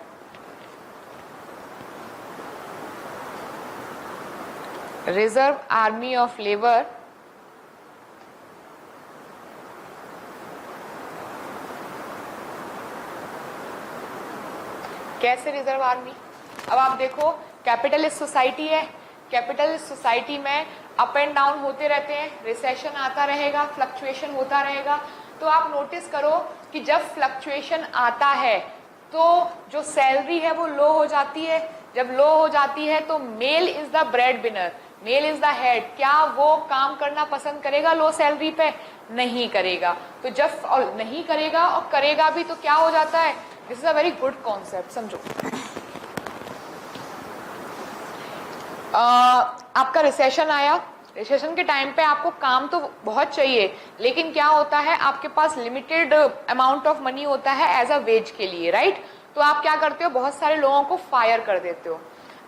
Reserve army of labour कैसे रिजर्व आर्मी, अब आप देखो कैपिटलिस्ट सोसाइटी है, कैपिटलिस्ट सोसाइटी में अप एंड डाउन होते रहते हैं, रिसेशन आता रहेगा, फ्लक्चुएशन होता रहेगा। तो आप नोटिस करो कि जब फ्लक्चुएशन आता है तो जो सैलरी है वो लो हो जाती है, जब लो हो जाती है तो male is the bread winner, male is the head, क्या वो काम करना पसंद करेगा लो सैलरी पे, नहीं करेगा। तो जब नहीं करेगा और करेगा भी तो क्या हो जाता है, this is a very good concept, समझो। आपका रिसेशन आया, रिसेशन के टाइम पे आपको काम तो बहुत चाहिए, लेकिन क्या होता है आपके पास लिमिटेड अमाउंट ऑफ मनी होता है एज अ वेज के लिए, राइट। तो आप क्या करते हो, बहुत सारे लोगों को फायर कर देते हो।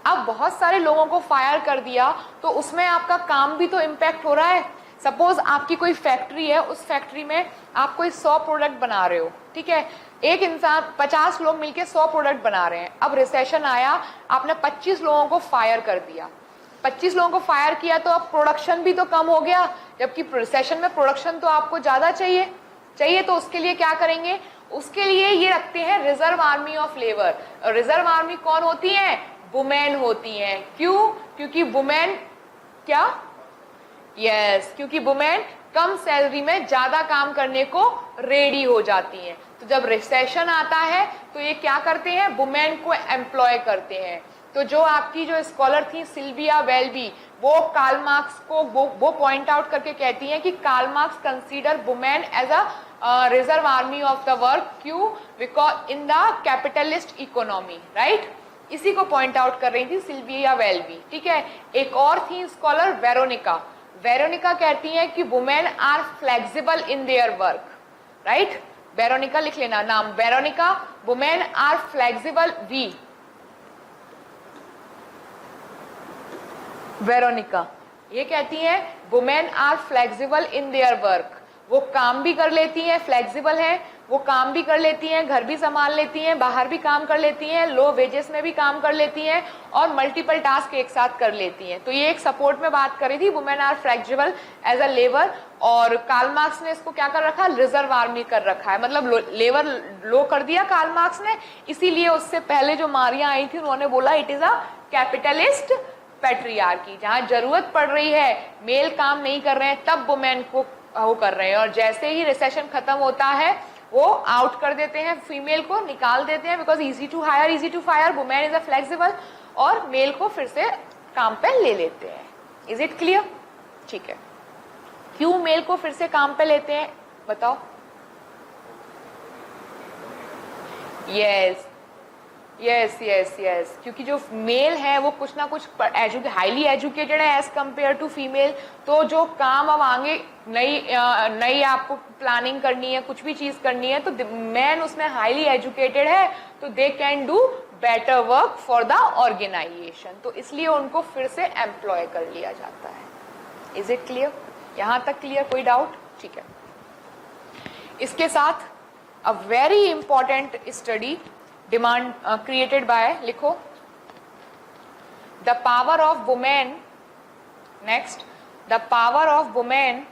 अब बहुत सारे लोगों को फायर कर दिया तो उसमें आपका काम भी तो इम्पैक्ट हो रहा है। सपोज आपकी कोई फैक्ट्री है, उस फैक्ट्री में आप कोई 100 प्रोडक्ट बना रहे हो, ठीक है, एक इंसान 50 लोग मिलके 100 प्रोडक्ट बना रहे हैं। अब रिसेशन आया, आपने 25 लोगों को फायर कर दिया, 25 लोगों को फायर किया तो अब प्रोडक्शन भी तो कम हो गया, जबकि रिसेशन में प्रोडक्शन तो आपको ज्यादा चाहिए। तो उसके लिए क्या करेंगे, उसके लिए ये रखते हैं reserve army of labour. Reserve army कौन होती है, वुमेन होती हैं। क्यों, क्योंकि वुमेन क्या, यस, क्योंकि वुमेन कम सैलरी में ज्यादा काम करने को रेडी हो जाती हैं। तो जब रिसेशन आता है तो ये क्या करते हैं, वुमेन को एम्प्लॉय करते हैं। तो जो आपकी जो स्कॉलर थी सिल्विया वेल्बी, वो कार्ल मार्क्स को वो पॉइंट आउट करके कहती हैं कि Karl Marx consider women as a reserve army of the work. क्यों, because in the capitalist economy, right. इसी को पॉइंट आउट कर रही थी सिल्विया वेल्बी, ठीक है। एक और थी स्कॉलर वेरोनिका, वेरोनिका कहती हैं कि women are flexible in their work, right. Veronica लिख लेना नाम, Veronica, women are flexible, we Veronica ये कहती हैं women are flexible in their work, वो काम भी कर लेती हैं, फ्लेक्सिबल है, वो काम भी कर लेती हैं, घर भी संभाल लेती हैं, बाहर भी काम कर लेती हैं, लो वेजेस में भी काम कर लेती हैं और मल्टीपल टास्क एक साथ कर लेती हैं। तो ये एक सपोर्ट में बात करी थी, women are flexible as a labour. और कार्ल मार्क्स ने इसको क्या कर रखा, रिजर्व आर्मी कर रखा है, मतलब लेबर लो कर दिया कार्ल मार्क्स ने। इसीलिए उससे पहले जो मारिया आई थी उन्होंने बोला it is a capitalist patriarchy. जहां जरूरत पड़ रही है, मेल काम नहीं कर रहे हैं, तब वुमेन को वो कर रहे हैं, और जैसे ही रिसेशन खत्म होता है वो आउट कर देते हैं, फीमेल को निकाल देते हैं, because easy to hire easy to fire, women is a flexible, और मेल को फिर से काम पे ले लेते हैं। Is it clear? ठीक है। क्यों मेल को फिर से काम पे लेते हैं बताओ? यस यस यस यस, क्योंकि जो मेल है वो कुछ ना कुछ हाईली एजुकेटेड है एज कंपेयर टू फीमेल, तो जो काम अब आगे नई आपको प्लानिंग करनी है, कुछ भी चीज करनी है, तो मैन उसमें हाईली एजुकेटेड है, तो they can do better work for the organisation, तो इसलिए उनको फिर से एम्प्लॉय कर लिया जाता है। Is it clear? यहां तक क्लियर? कोई डाउट? ठीक है। इसके साथ a very important study demand created by, लिखो, the power of women, next, the power of women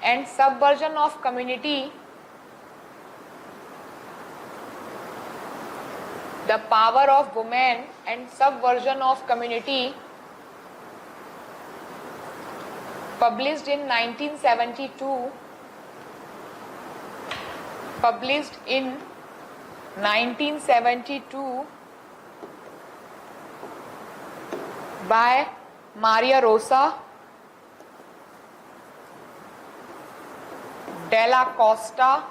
and subversion of community, the power of women and subversion of community, published in 1972, published in 1972 by Maria Rosa, Della Costa,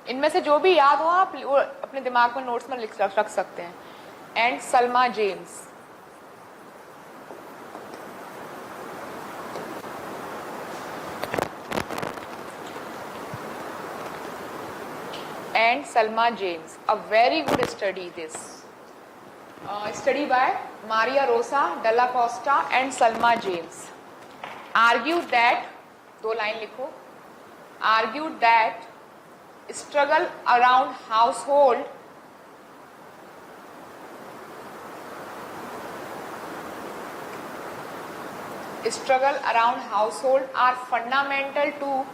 इनमें से जो भी याद हो आप अपने दिमाग में नोट्स में रख सकते हैं, and Salma James. And Salma James, a very good study this. Study by Maria Rosa, Della Costa and Salma James. Argued that, दो लाइन लिखो, argued that struggle around household are fundamental to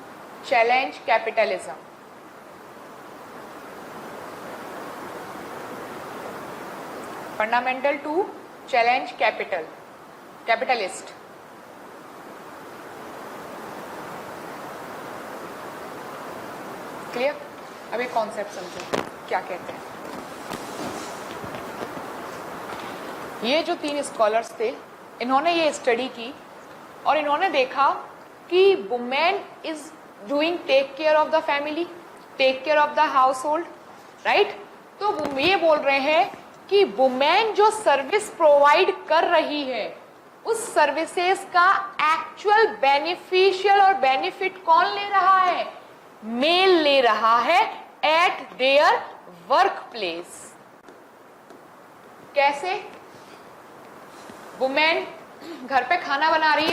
challenge capitalism. Fundamental to challenge capitalist. Clear? अभी concept समझो क्या कहते हैं। ये जो 3 scholars थे, इन्होंने ये स्टडी की और इन्होंने देखा कि women is doing take care of the family, take care of the household, right? तो वो ये बोल रहे हैं कि वुमेन जो सर्विस प्रोवाइड कर रही है, उस सर्विसेज का एक्चुअल बेनिफिशियल और बेनिफिट कौन ले रहा है? मेल ले रहा है एट देयर वर्क प्लेस। कैसे? वुमेन घर पे खाना बना रही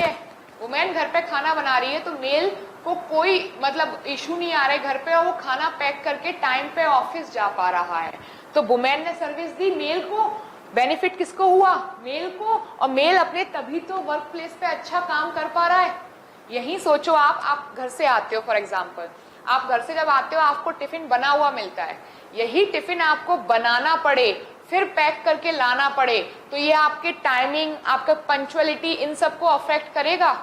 है, तो मेल को कोई मतलब इशू नहीं आ रहा है घर पे, और वो खाना पैक करके टाइम पे ऑफिस जा पा रहा है, तो वुमेन ने सर्विस दी, मेल को बेनिफिट किसको हुआ? मेल को, और मेल अपने तभी तो वर्क प्लेस पे अच्छा काम कर पा रहा है। यही सोचो, आप घर से आते हो, फॉर एग्जांपल आप घर से जब आते हो आपको टिफिन बना हुआ मिलता है, यही टिफिन आपको बनाना पड़े, फिर पैक करके लाना पड़े, तो ये आपके टाइमिंग, आपका पंक्चुअलिटी, इन सबको अफेक्ट करेगा।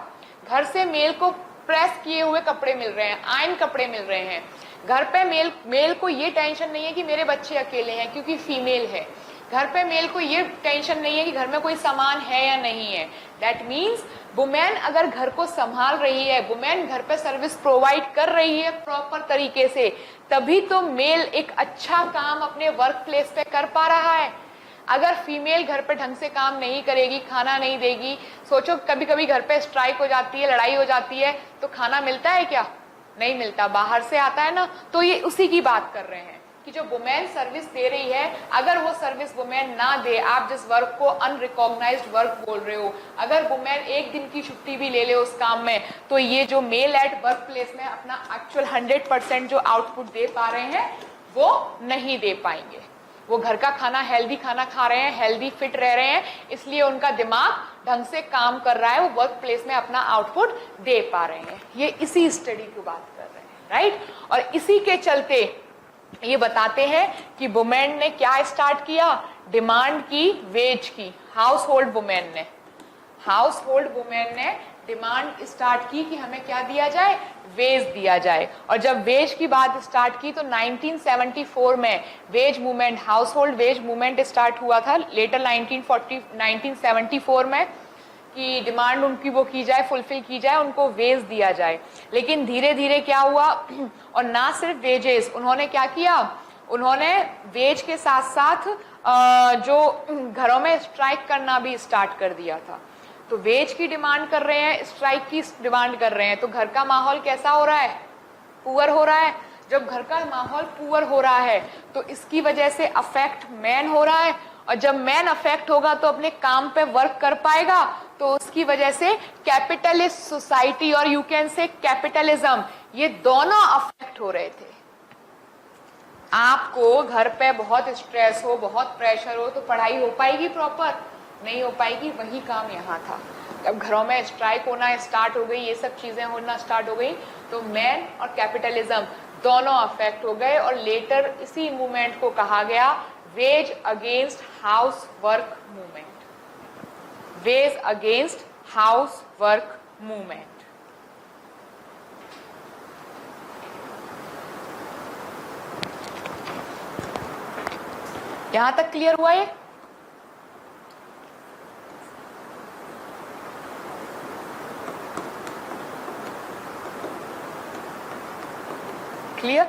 घर से मेल को प्रेस किए हुए कपड़े मिल रहे हैं, आयरन कपड़े मिल रहे हैं, घर पे मेल को ये टेंशन नहीं है कि मेरे बच्चे अकेले हैं क्योंकि फीमेल है, घर पे मेल को ये टेंशन नहीं है कि घर में कोई सामान है या नहीं है। दैट मीन्स वुमेन अगर घर को संभाल रही है, वुमेन घर पे सर्विस प्रोवाइड कर रही है प्रॉपर तरीके से, तभी तो मेल एक अच्छा काम अपने वर्क प्लेस पे कर पा रहा है। अगर फीमेल घर पे ढंग से काम नहीं करेगी, खाना नहीं देगी, सोचो कभी कभी घर पे स्ट्राइक हो जाती है, लड़ाई हो जाती है, तो खाना मिलता है क्या? नहीं मिलता, बाहर से आता है ना। तो ये उसी की बात कर रहे हैं कि जो वुमेन सर्विस दे रही है, अगर वो सर्विस वुमेन ना दे, आप जिस वर्क को अनरिकॉग्नाइज्ड वर्क बोल रहे हो, अगर वुमेन एक दिन की छुट्टी भी ले ले उस काम में, तो ये जो मेल एट वर्क प्लेस में अपना एक्चुअल 100% जो आउटपुट दे पा रहे हैं वो नहीं दे पाएंगे। वो घर का खाना, हेल्दी खाना खा रहे हैं, हेल्दी फिट रह रहे हैं, इसलिए उनका दिमाग ढंग से काम कर रहा है, वो वर्क प्लेस में अपना आउटपुट दे पा रहे हैं। ये इसी स्टडी की बात कर रहे हैं, राइट? और इसी के चलते ये बताते हैं कि वुमेन ने क्या स्टार्ट किया? डिमांड की वेज की। हाउस होल्ड वुमेन ने डिमांड स्टार्ट की कि हमें क्या दिया जाए, वेज दिया जाए। और जब वेज की बात स्टार्ट की तो 1974 में wage movement, household wage movement start हुआ था। लेटर 1974 में कि डिमांड उनकी वो की जाए, फुलफिल की जाए, उनको वेज दिया जाए। लेकिन धीरे धीरे क्या हुआ, और ना सिर्फ वेजेस, उन्होंने क्या किया, उन्होंने वेज के साथ साथ जो घरों में स्ट्राइक करना भी स्टार्ट कर दिया था। तो वेज की डिमांड कर रहे हैं, स्ट्राइक की डिमांड कर रहे हैं, तो घर का माहौल कैसा हो रहा है, पुअर हो रहा है। जब घर का माहौल पुअर हो रहा है तो इसकी वजह से अफेक्ट मैन हो रहा है, और जब मैन अफेक्ट होगा तो अपने काम पे वर्क कर पाएगा, तो उसकी वजह से कैपिटलिस्ट सोसाइटी और यू कैन से कैपिटलिज्म, ये दोनों अफेक्ट हो रहे थे। आपको घर पे बहुत स्ट्रेस हो, बहुत प्रेशर हो, तो पढ़ाई हो पाएगी प्रॉपर, नहीं हो पाएगी। वही काम यहाँ था। जब घरों में स्ट्राइक होना स्टार्ट हो गई, ये सब चीजें होना स्टार्ट हो गई, तो मैन और कैपिटलिज्म दोनों अफेक्ट हो गए। और लेटर इसी मूवमेंट को कहा गया wage against housework movement, wage against housework movement. यहां तक क्लियर हुआ ये? क्लियर?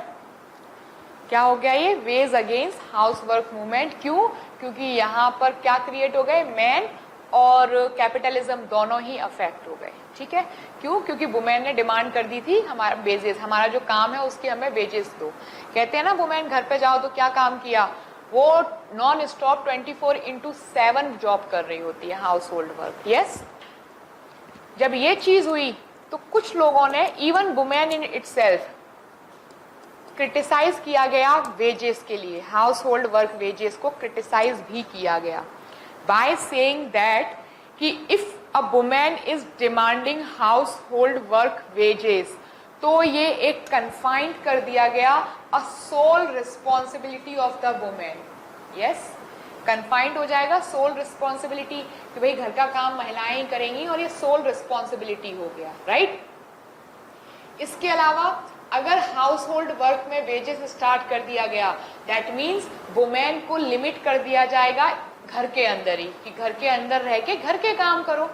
क्या हो गया ये wage against housework movement? क्यों? क्योंकि यहां पर क्या क्रिएट हो गए, मैन और कैपिटलिज्म दोनों ही अफेक्ट हो गए। ठीक है, क्यों? क्योंकि वुमेन ने डिमांड कर दी थी हमारा वेजेस, हमारा जो काम है उसके हमें वेजेस दो। कहते हैं ना वुमेन घर पे जाओ तो क्या काम किया, वो नॉन स्टॉप 24/7 जॉब कर रही होती है, हाउस होल्ड वर्क। यस, जब ये चीज हुई तो कुछ लोगों ने, even women in itself, criticise किया गया वेजेस के लिए, हाउस होल्ड वर्क वेजेस को क्रिटिसाइज भी किया गया बाय सेइंग दैट कि if a women is demanding household work wages, तो ये एक कन्फाइंड कर दिया गया a sole responsibility of the women. Yes, confined हो जाएगा सोल रिस्पॉन्सिबिलिटी, कि भाई घर का काम महिलाएं ही करेंगी, और ये सोल रिस्पॉन्सिबिलिटी हो गया, राइट? इसके अलावा अगर हाउस होल्ड वर्क में वेजेस स्टार्ट कर दिया गया, दैट मीन्स वुमेन को लिमिट कर दिया जाएगा घर के अंदर ही, कि घर के अंदर रह के घर के काम करो,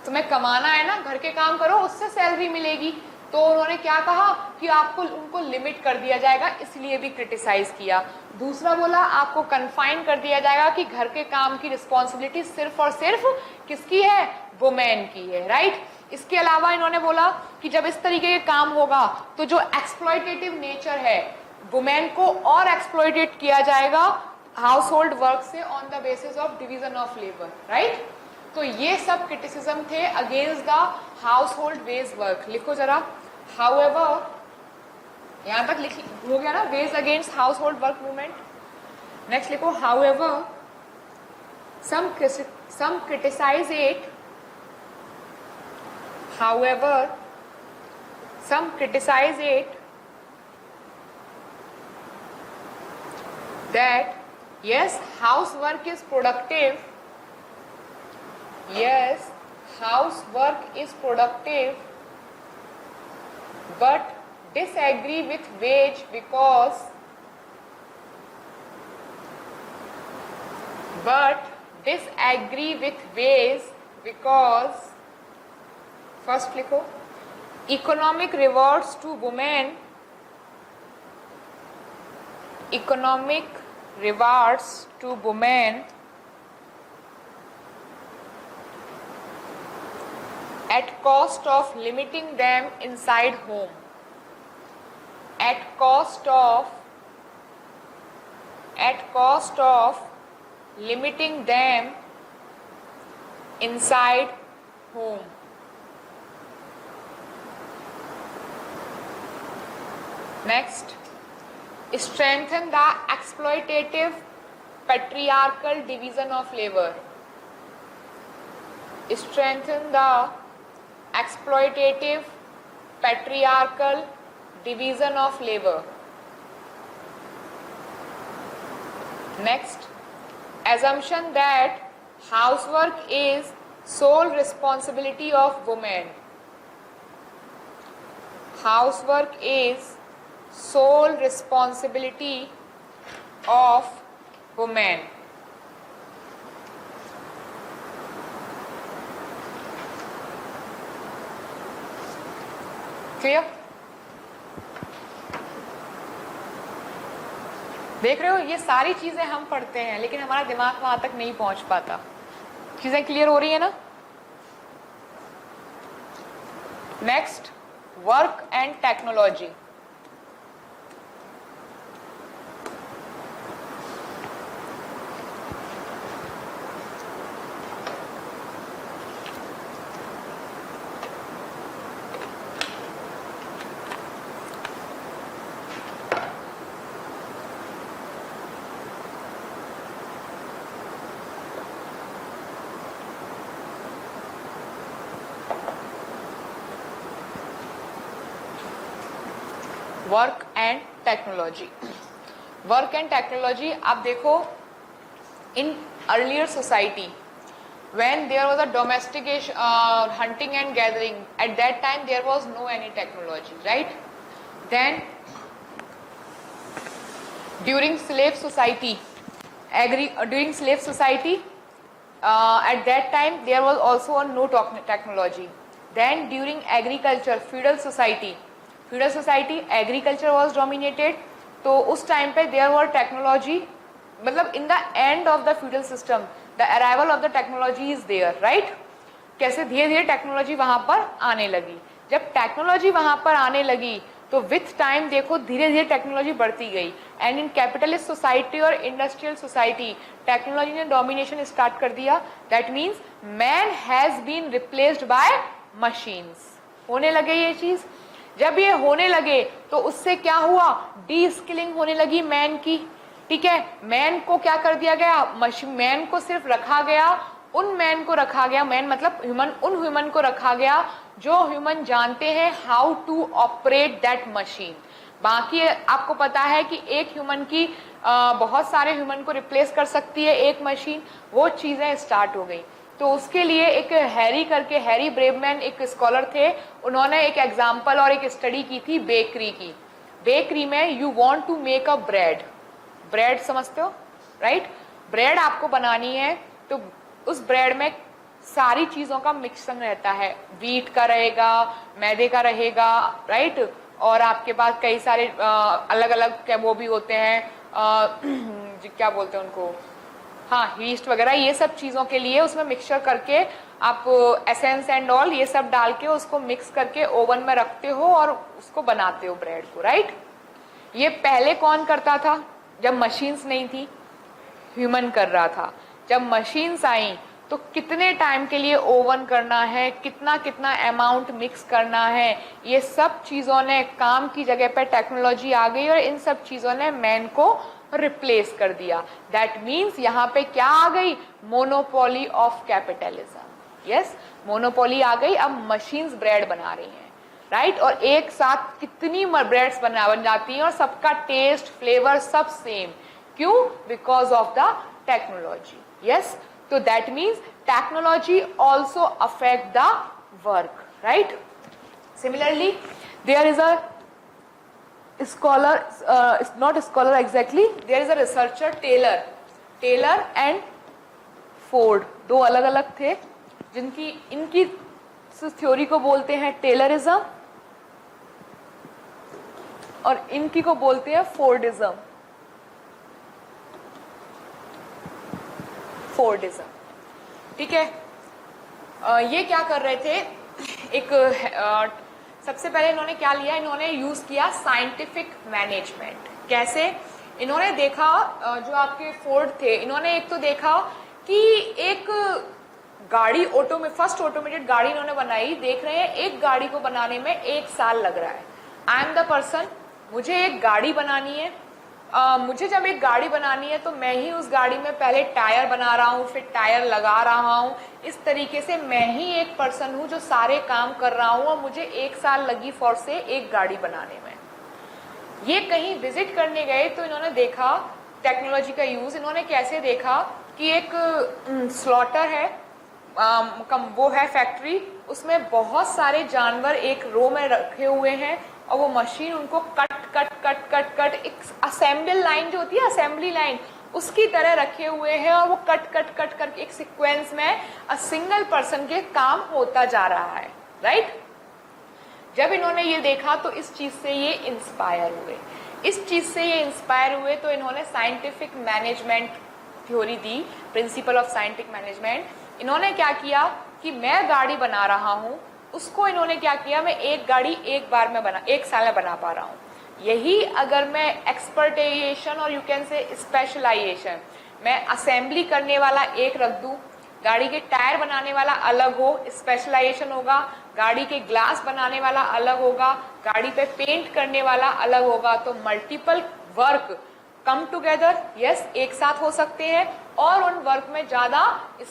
तुम्हें कमाना है ना, घर के काम करो, उससे सैलरी मिलेगी। तो उन्होंने क्या कहा कि आपको उनको लिमिट कर दिया जाएगा, इसलिए भी क्रिटिसाइज किया। दूसरा बोला आपको कन्फाइन कर दिया जाएगा कि घर के काम की रिस्पॉन्सिबिलिटी सिर्फ और सिर्फ किसकी है, वुमेन की है, राइट? इसके अलावा इन्होंने बोला कि जब इस तरीके के काम होगा तो जो एक्सप्लॉयटेटिव नेचर है, वुमेन को और एक्सप्लॉयटेट किया जाएगा हाउस होल्ड वर्क से on the basis of division of labour, right? तो ये सब क्रिटिसिज्म थे against the household wage work. लिखो जरा, हाउएवर, यहां तक लिख हो गया ना, wage against household work movement. Next लिखो, however some criticize it, however some criticize it that yes, housework is productive, yes, housework is productive, but disagree with wage because first लिखो, economic rewards to women, economic rewards to women at cost of limiting them inside home, at cost of limiting them inside home. Next, strengthen the exploitative patriarchal division of labor. Strengthen the exploitative patriarchal division of labor. Next, assumption that housework is Sole responsibility of women. Housework is sole responsibility of women. Clear? देख रहे हो, ये सारी चीजें हम पढ़ते हैं लेकिन हमारा दिमाग वहां तक नहीं पहुंच पाता. चीजें क्लियर हो रही है ना? Next, work and technology. Work and technology. Work and technology आप देखो, in earlier society when there was a domestication, hunting and gathering, at that time there was no any technology, right? Then during slave society, during slave society, at that time there was also a no technology. Then during agriculture, feudal society agriculture was dominated, तो उस time पे there were technology, मतलब in the end of the feudal system the arrival of the technology is there, right? कैसे धीरे धीरे technology वहां पर आने लगी. जब टेक्नोलॉजी वहां पर आने लगी तो विथ टाइम देखो धीरे धीरे टेक्नोलॉजी बढ़ती गई. एंड इन कैपिटलिस्ट सोसाइटी और इंडस्ट्रियल सोसाइटी टेक्नोलॉजी ने डोमिनेशन स्टार्ट कर दिया. That means man has been replaced by machines. होने लगे ये चीज. जब ये होने लगे तो उससे क्या हुआ, डी स्किलिंग होने लगी मैन की. ठीक है, मैन को क्या कर दिया गया, मैन को सिर्फ रखा गया, उन मैन को रखा गया, मैन मतलब ह्यूमन, उन ह्यूमन को रखा गया जो ह्यूमन जानते हैं how to operate that machine. बाकी आपको पता है कि एक ह्यूमन की बहुत सारे ह्यूमन को रिप्लेस कर सकती है एक मशीन. वो चीजें स्टार्ट हो गई. तो उसके लिए एक हैरी ब्रेवमैन एक स्कॉलर थे, उन्होंने एक एग्जाम्पल और एक स्टडी की थी बेकरी की. बेकरी में you want to make a bread समझते हो, राइट? ब्रेड आपको बनानी है तो उस ब्रेड में सारी चीजों का मिक्सिंग रहता है. व्हीट का रहेगा, मैदे का रहेगा, राइट? और आपके पास कई सारे अलग अलग वो भी होते हैं, क्या बोलते हैं उनको, हाँ, ईस्ट वगैरह, ये सब चीजों के लिए उसमें मिक्सचर करके आप एसेंस एंड ऑल ये सब डाल के उसको मिक्स करके ओवन में रखते हो और उसको बनाते हो ब्रेड को, राइट? ये पहले कौन करता था? जब मशीन्स नहीं थी, ह्यूमन कर रहा था. जब मशीन्स आई तो कितने टाइम के लिए ओवन करना है, कितना कितना अमाउंट मिक्स करना है, ये सब चीजों ने काम की जगह पे टेक्नोलॉजी आ गई और इन सब चीजों ने मैन को रिप्लेस कर दिया. दैट मीन्स यहाँ पे क्या आ गई, monopoly of capitalism. Yes, monopoly आ गई. अब मशीन्स ब्रेड बना रही हैं, राइट? और एक साथ कितनी ब्रेड्स बन जाती हैं और सबका टेस्ट, फ्लेवर सब सेम. क्यों? Because of the technology. Yes, तो that means technology also affect the work, right? Similarly there is a scholar, not a scholar exactly, there is a researcher Taylor and Ford. दो अलग अलग थे जिनकी इनकी theory को बोलते हैं टेलरिज्म और इनकी को बोलते हैं फोर्डिज्म. ठीक है, ये क्या कर रहे थे, एक सबसे पहले इन्होंने क्या लिया, इन्होंने यूज किया साइंटिफिक मैनेजमेंट. कैसे? इन्होंने देखा जो आपके फोर्ड थे, इन्होंने एक तो देखा कि एक गाड़ी फर्स्ट ऑटोमेटेड गाड़ी इन्होंने बनाई. देख रहे हैं एक गाड़ी को बनाने में 1 साल लग रहा है. आई एम द पर्सन, मुझे एक गाड़ी बनानी है. मुझे जब एक गाड़ी बनानी है तो मैं ही उस गाड़ी में पहले टायर बना रहा हूँ, फिर टायर लगा रहा हूँ. इस तरीके से मैं ही एक पर्सन हूँ जो सारे काम कर रहा हूँ और मुझे 1 साल लगी से एक गाड़ी बनाने में. ये कहीं विजिट करने गए तो इन्होंने देखा टेक्नोलॉजी का यूज. इन्होंने कैसे देखा कि एक स्लॉटर है, वो है फैक्ट्री, उसमें बहुत सारे जानवर एक रो में रखे हुए हैं और वो मशीन उनको cut cut cut cut cut एक असेंबल लाइन जो होती है, असेंबली लाइन, उसकी तरह रखे हुए हैं और वो कट कट कट करके एक सीक्वेंस में सिंगल पर्सन के काम होता जा रहा है, राइट। जब इन्होंने ये देखा तो इस चीज से ये इंस्पायर हुए, इस चीज से ये इंस्पायर हुए तो इन्होंने scientific management theory the, principle of scientific management. इन्होंने क्या किया कि मैं गाड़ी बना रहा हूं, उसको इन्होंने क्या किया, मैं एक गाड़ी एक साल में बना पा रहा हूं। यही अगर मैं एक्सपर्टाइजेशन और यू कैन से स्पेशलाइजेशन, मैं असेंबली करने वाला एक रख दूं, गाड़ी के टायर बनाने वाला अलग हो, स्पेशलाइजेशन होगा, गाड़ी के ग्लास बनाने वाला अलग होगा, गाड़ी पे पेंट करने वाला अलग होगा, तो multiple work come together, yes, एक साथ हो सकते हैं और उन वर्क में ज्यादा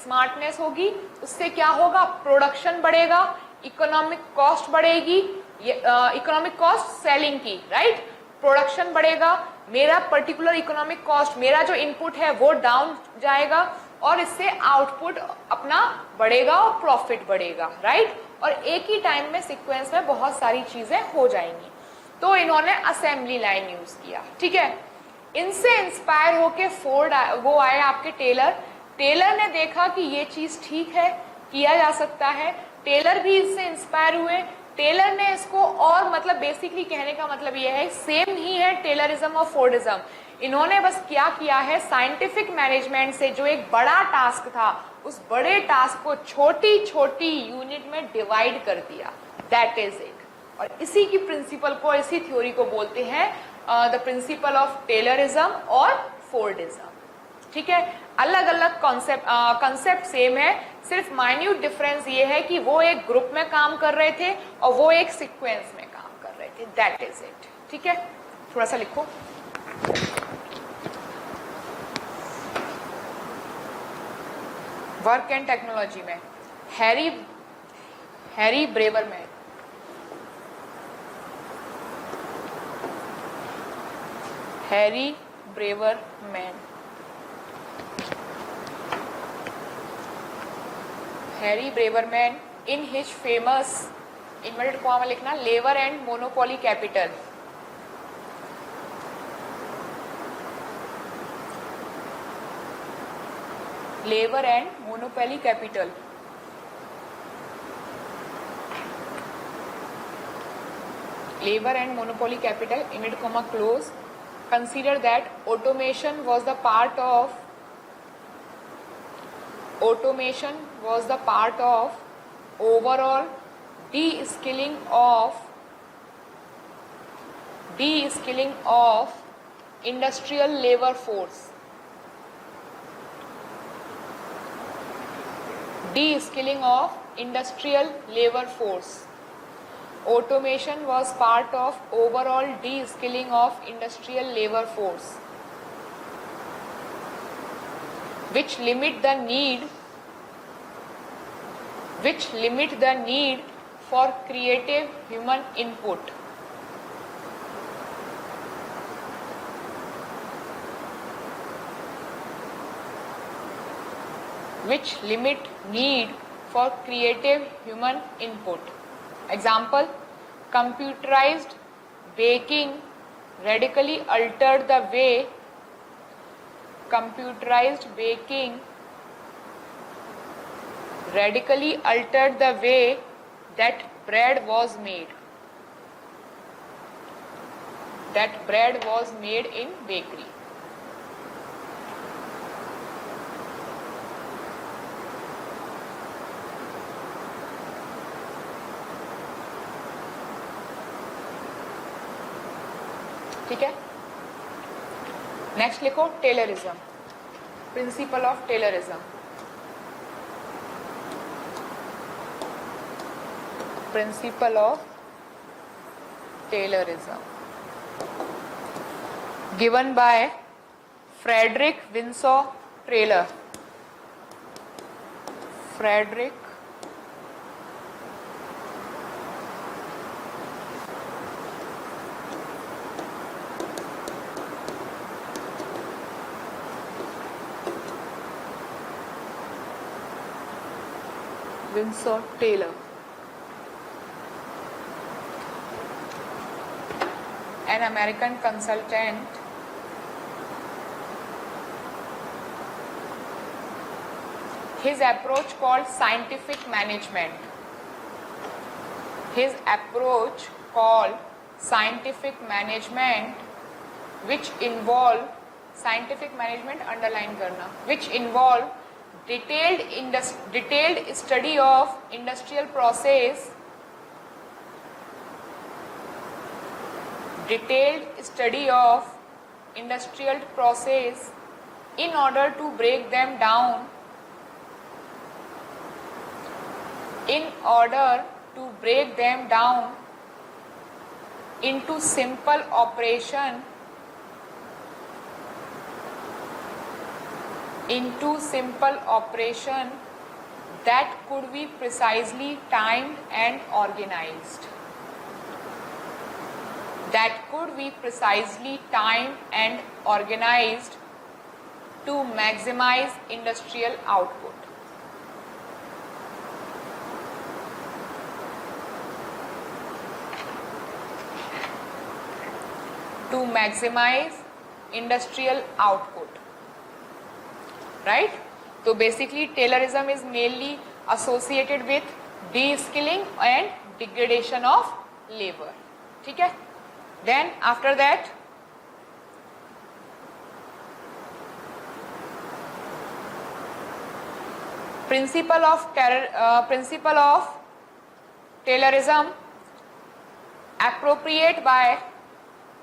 स्मार्टनेस होगी। उससे क्या होगा, प्रोडक्शन बढ़ेगा, इकोनॉमिक कॉस्ट बढ़ेगी, इकोनॉमिक कॉस्ट सेलिंग की, राइट, प्रोडक्शन बढ़ेगा, मेरा पर्टिकुलर इकोनॉमिक कॉस्ट, मेरा जो इनपुट है वो डाउन जाएगा और इससे आउटपुट अपना बढ़ेगा और प्रॉफिट बढ़ेगा, राइट। और एक ही टाइम में सीक्वेंस में बहुत सारी चीजें हो जाएंगी। तो इन्होंने असेंबली लाइन यूज किया, ठीक है। इनसे इंस्पायर होके फोर्ड वो आए आपके टेलर। टेलर ने देखा कि ये चीज ठीक है, किया जा सकता है, टेलर भी इससे इंस्पायर हुए। टेलर ने इसको और मतलब बेसिकली कहने का मतलब ये है, सेम ही है टेलरिज्म और फोर्डिज्म। इन्होंने बस क्या किया है, साइंटिफिक मैनेजमेंट से जो एक बड़ा टास्क था, उस बड़े टास्क को छोटी छोटी यूनिट में डिवाइड कर दिया, दैट इज इट। और इसी की प्रिंसिपल को, इसी थ्योरी को बोलते हैं द प्रिंसिपल ऑफ टेलरिज्म और फोर्डिज्म, ठीक है। अलग अलग कॉन्सेप्ट सेम है, सिर्फ माइन्यूट डिफरेंस ये है कि वो एक ग्रुप में काम कर रहे थे और वो एक सीक्वेंस में काम कर रहे थे, दैट इज इट, ठीक है। थोड़ा सा लिखो, वर्क एंड टेक्नोलॉजी में Harry Braverman, Harry Braverman, Harry Braverman in his famous, inverted comma में लिखना, labour and monopoly capital, labour and monopoly capital, labor and monopoly capital, inverted comma close, consider that automation was the part of overall de-skilling of industrial labor force, de-skilling of industrial labor force. Automation was part of overall de-skilling of industrial labor force, which limit the need for creative human input. Which limit need for creative human input. Example, computerized baking radically altered the way that bread was made. That bread was made in bakery. ठीक है। Next लिखो, Taylorism, principle of Taylorism, principle of Taylorism, given by Frederick Winslow Taylor, Frederick Winsor Taylor, an American consultant, his approach called scientific management. His approach called scientific management, which involve scientific management underline करना, which involve detailed study of industrial process, in order to break them down into simple operation that could be precisely timed and organized. To maximize industrial output. Right? So basically Taylorism is mainly associated with de-skilling and degradation of labor. ठीक है? Then after that principle of Taylorism appropriate by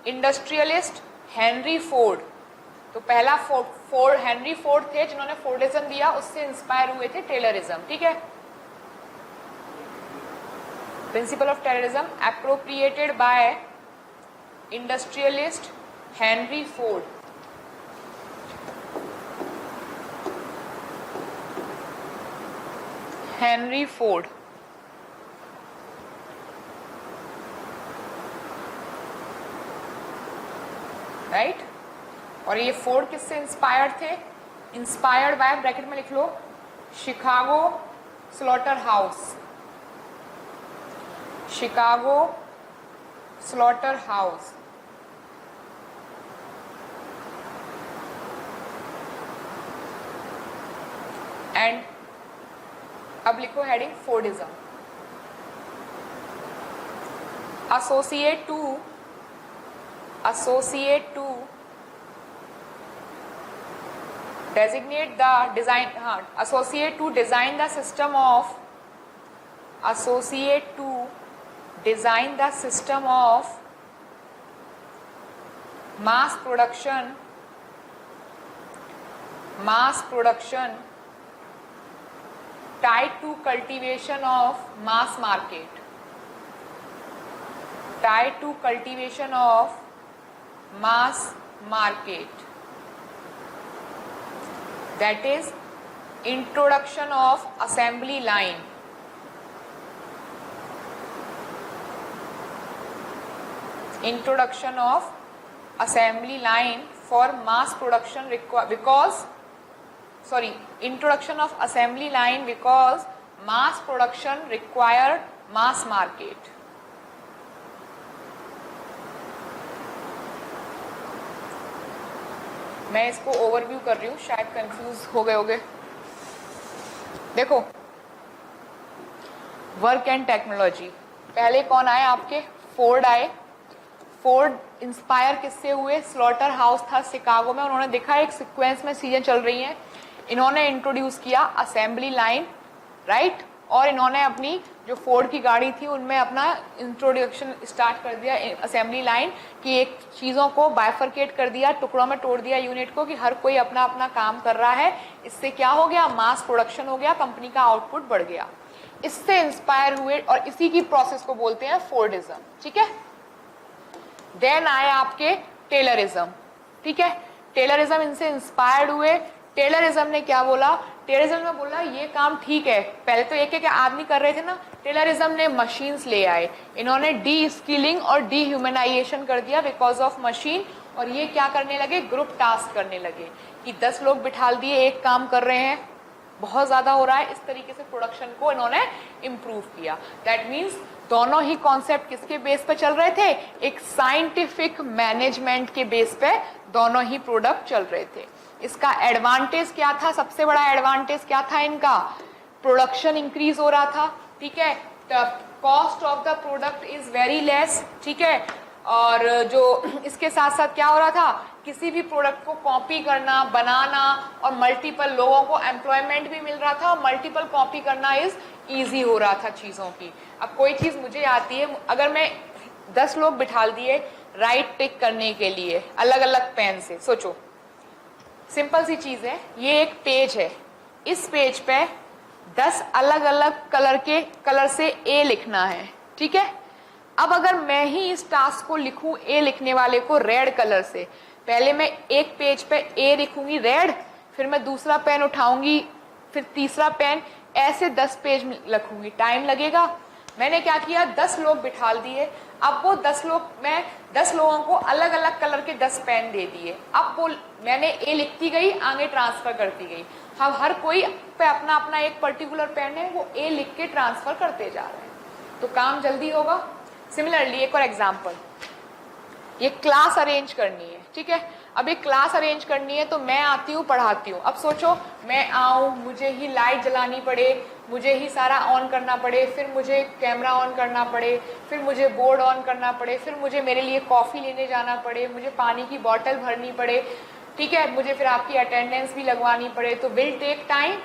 industrialist Henry Ford. तो पहला Henry Ford थे जिन्होंने Fordism दिया, उससे inspire हुए थे टेलरिज्म. ठीक है? Principle of Taylorism appropriated by industrialist Henry Ford. Right? और ये फोर्ड किससे इंस्पायर्ड थे? इंस्पायर्ड बाय, ब्रैकेट में लिख लो, शिकागो स्लॉटर हाउस. एंड अब लिखो heading Fordism. associate to designate the design associate to design the system of mass production tied to cultivation of mass market. That is introduction of assembly line. For mass production because mass production required mass market. मैं इसको overview कर रही हूँ, शायद confuse हो गए होगे. देखो, वर्क एंड टेक्नोलॉजी. पहले कौन आए आपके? फोर्ड आए. फोर्ड इंस्पायर किससे हुए? स्लॉटर हाउस था शिकागो में. उन्होंने देखा एक सीक्वेंस में चीजें चल रही हैं, इन्होंने इंट्रोड्यूस किया असेंबली लाइन. राइट? और इन्होंने अपनी जो फोर्ड की गाड़ी थी उनमें अपना इंट्रोडक्शन स्टार्ट कर दिया असेंबली लाइन की. एक चीज़ों को बाइफरकेट कर दिया, टुकड़ों में तोड़ दिया यूनिट को, कि हर कोई अपना अपना काम कर रहा है. इससे क्या हो गया? मास प्रोडक्शन हो गया, कंपनी का आउटपुट बढ़ गया. इससे इंस्पायर हुए और इसी की प्रोसेस को बोलते हैं फोर्डिज्म. ठीक है? देन आए आपके टेलरिज्म. ठीक है? टेलरिज्म इनसे इंस्पायर्ड हुए. टेलरिज्म ने क्या बोला? टेलरिज्म ने बोला ये काम ठीक है, पहले तो एक एक आदमी कर रहे थे ना. टेलरिज्म ने मशीन्स ले आए, इन्होंने डी स्किलिंग और डी ह्यूमनाइजेशन कर दिया बिकॉज ऑफ मशीन. और ये क्या करने लगे? ग्रुप टास्क करने लगे कि 10 लोग बिठा दिए, एक काम कर रहे हैं. बहुत ज्यादा हो रहा है, इस तरीके से प्रोडक्शन को इन्होंने इम्प्रूव किया। दैट मीन्स दोनों ही कॉन्सेप्ट किसके बेस पे चल रहे थे, एक साइंटिफिक मैनेजमेंट के बेस पे दोनों ही प्रोडक्ट चल रहे थे। इसका एडवांटेज क्या था, सबसे बड़ा एडवांटेज क्या था इनका, प्रोडक्शन इंक्रीज हो रहा था, ठीक है, cost of the product is very less, ठीक है, और जो इसके साथ साथ क्या हो रहा था, किसी भी प्रोडक्ट को कॉपी करना, बनाना और मल्टीपल लोगों को एम्प्लॉयमेंट भी मिल रहा था और मल्टीपल कॉपी करना इज ईजी हो रहा था चीज़ों की। अब कोई चीज़ मुझे आती है, अगर मैं 10 लोग बिठा दिए राइट टिक करने के लिए अलग अलग पेन से, सोचो सिंपल सी चीज़ है, ये एक पेज है, इस पेज पे 10 अलग अलग कलर से ए लिखना है, ठीक है। अब अगर मैं ही इस टास्क को लिखूं ए लिखने वाले को रेड कलर से, पहले मैं एक पेज पे ए लिखूंगी रेड, फिर मैं दूसरा पेन उठाऊंगी, फिर तीसरा पेन, ऐसे 10 पेज लिखूंगी, टाइम लगेगा। मैंने क्या किया, 10 लोग बिठा दिए, अब वो 10 लोगों को अलग अलग कलर के 10 पेन दे दिए। अब वो मैंने ए लिखती गई, आगे ट्रांसफर करती गई। अब हर कोई पे अपना अपना एक पर्टिकुलर पेन है, वो ए लिख के ट्रांसफर करते जा रहे हैं, तो काम जल्दी होगा। सिमिलरली एक और एग्जाम्पल, ये क्लास अरेंज करनी है, ठीक है। अब ये क्लास अरेंज करनी है तो मैं आती हूँ, पढ़ाती हूँ। अब सोचो मैं आऊँ, मुझे ही लाइट जलानी पड़े, मुझे ही सारा ऑन करना पड़े, फिर मुझे कैमरा ऑन करना पड़े, फिर मुझे बोर्ड ऑन करना पड़े, फिर मुझे मेरे लिए कॉफ़ी लेने जाना पड़े, मुझे पानी की बॉटल भरनी पड़े, ठीक है, मुझे फिर आपकी अटेंडेंस भी लगवानी पड़े, तो विल टेक टाइम।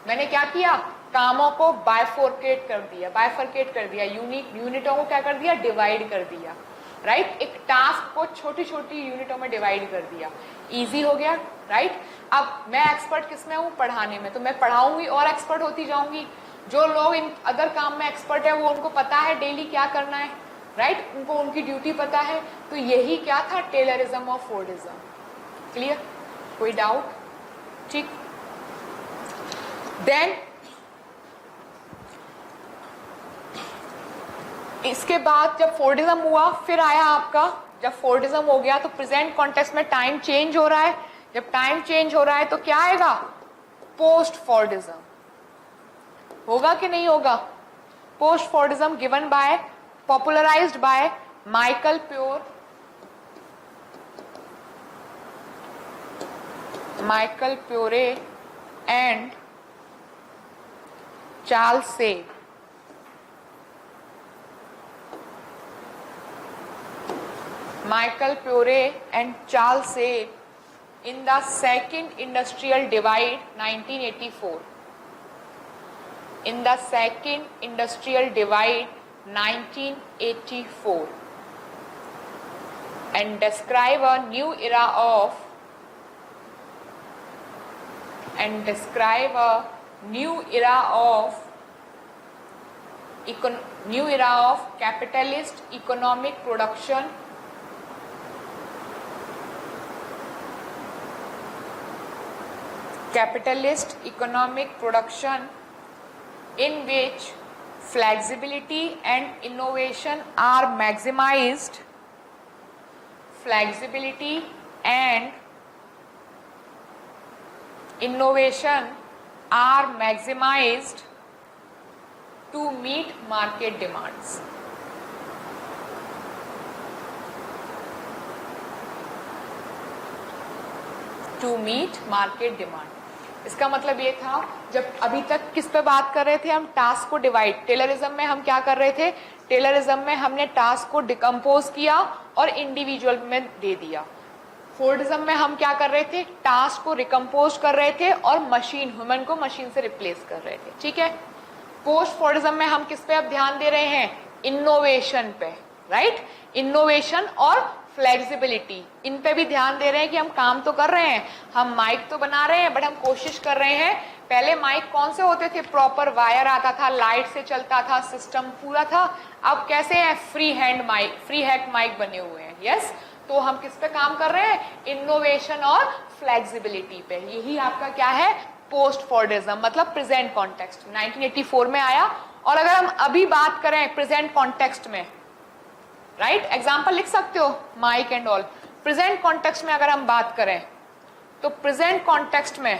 मैंने क्या किया, कामों को बाइफोर्केट कर दिया, यूनिटों को क्या कर दिया, डिवाइड कर दिया, राइट। एक टास्क को छोटी छोटी यूनिटों में डिवाइड कर दिया, इजी हो गया, राइट। अब मैं एक्सपर्ट किस में हूँ, पढ़ाने में, तो मैं पढ़ाऊंगी और एक्सपर्ट होती जाऊंगी। जो लोग इन अदर काम में एक्सपर्ट है वो उनको पता है डेली क्या करना है, राइट, उनको उनकी ड्यूटी पता है। तो यही क्या था, टेलरिज्म और फोर्डिज्म। क्लियर, कोई डाउट, ठीक। देन इसके बाद जब फोर्डिज्म हुआ, फिर आया आपका, जब फोर्डिज्म हो गया तो प्रेजेंट कॉन्टेक्स्ट में टाइम चेंज हो रहा है। जब टाइम चेंज हो रहा है तो क्या आएगा, पोस्ट फोर्डिज्म। होगा कि नहीं होगा, post Fordism given by, popularised by Michael puree and Charles save. Michael Pure and Charles Saab in the Second Industrial Divide 1984. In the Second Industrial Divide 1984, and describe a new era of capitalist economic production in which flexibility and innovation are maximized, to meet market demands. इसका मतलब ये था, जब अभी तक किस पे बात कर रहे थे हम, टास्क को डिवाइड। टेलरिज्म में हम क्या कर रहे थे, टेलरिज्म में हमने टास्क को डिकम्पोज किया और इंडिविजुअल में दे दिया। फोर्डिज्म में हम क्या कर रहे थे, टास्क को रिकम्पोज कर रहे थे और ह्यूमन को मशीन से रिप्लेस कर रहे थे, ठीक है। पोस्ट फोर्डिज्म में हम किस पे अब ध्यान दे रहे हैं, इनोवेशन पे, राइट। इनोवेशन और फ्लेक्सिबिलिटी, इन पे भी ध्यान दे रहे हैं कि हम काम तो कर रहे हैं, हम माइक तो बना रहे हैं, बट हम कोशिश कर रहे हैं। पहले माइक कौन से होते थे, प्रॉपर वायर आता था, लाइट से चलता था, सिस्टम पूरा था। अब कैसे है, फ्री हैक माइक बने हुए हैं, यस। तो हम किस पे काम कर रहे हैं, इनोवेशन और फ्लेक्सिबिलिटी पे। यही आपका क्या है, पोस्ट फोर्डिज्म, मतलब प्रेजेंट कॉन्टेक्स्ट 1984 में आया। और अगर हम अभी बात करें प्रेजेंट कॉन्टेक्स्ट में, राइट, एग्जाम्पल लिख सकते हो, mike and all. Present context में अगर हम बात करें तो प्रेजेंट कॉन्टेक्स्ट में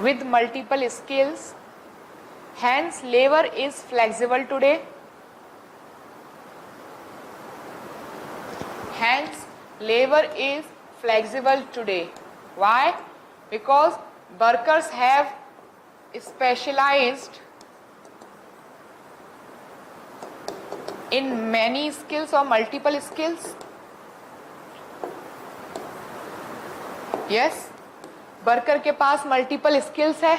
with multiple skills, hence labor is flexible today. Hence labor is flexible today. Why? Because workers have specialized in many skills or multiple skills. Yes, worker के पास multiple skills है.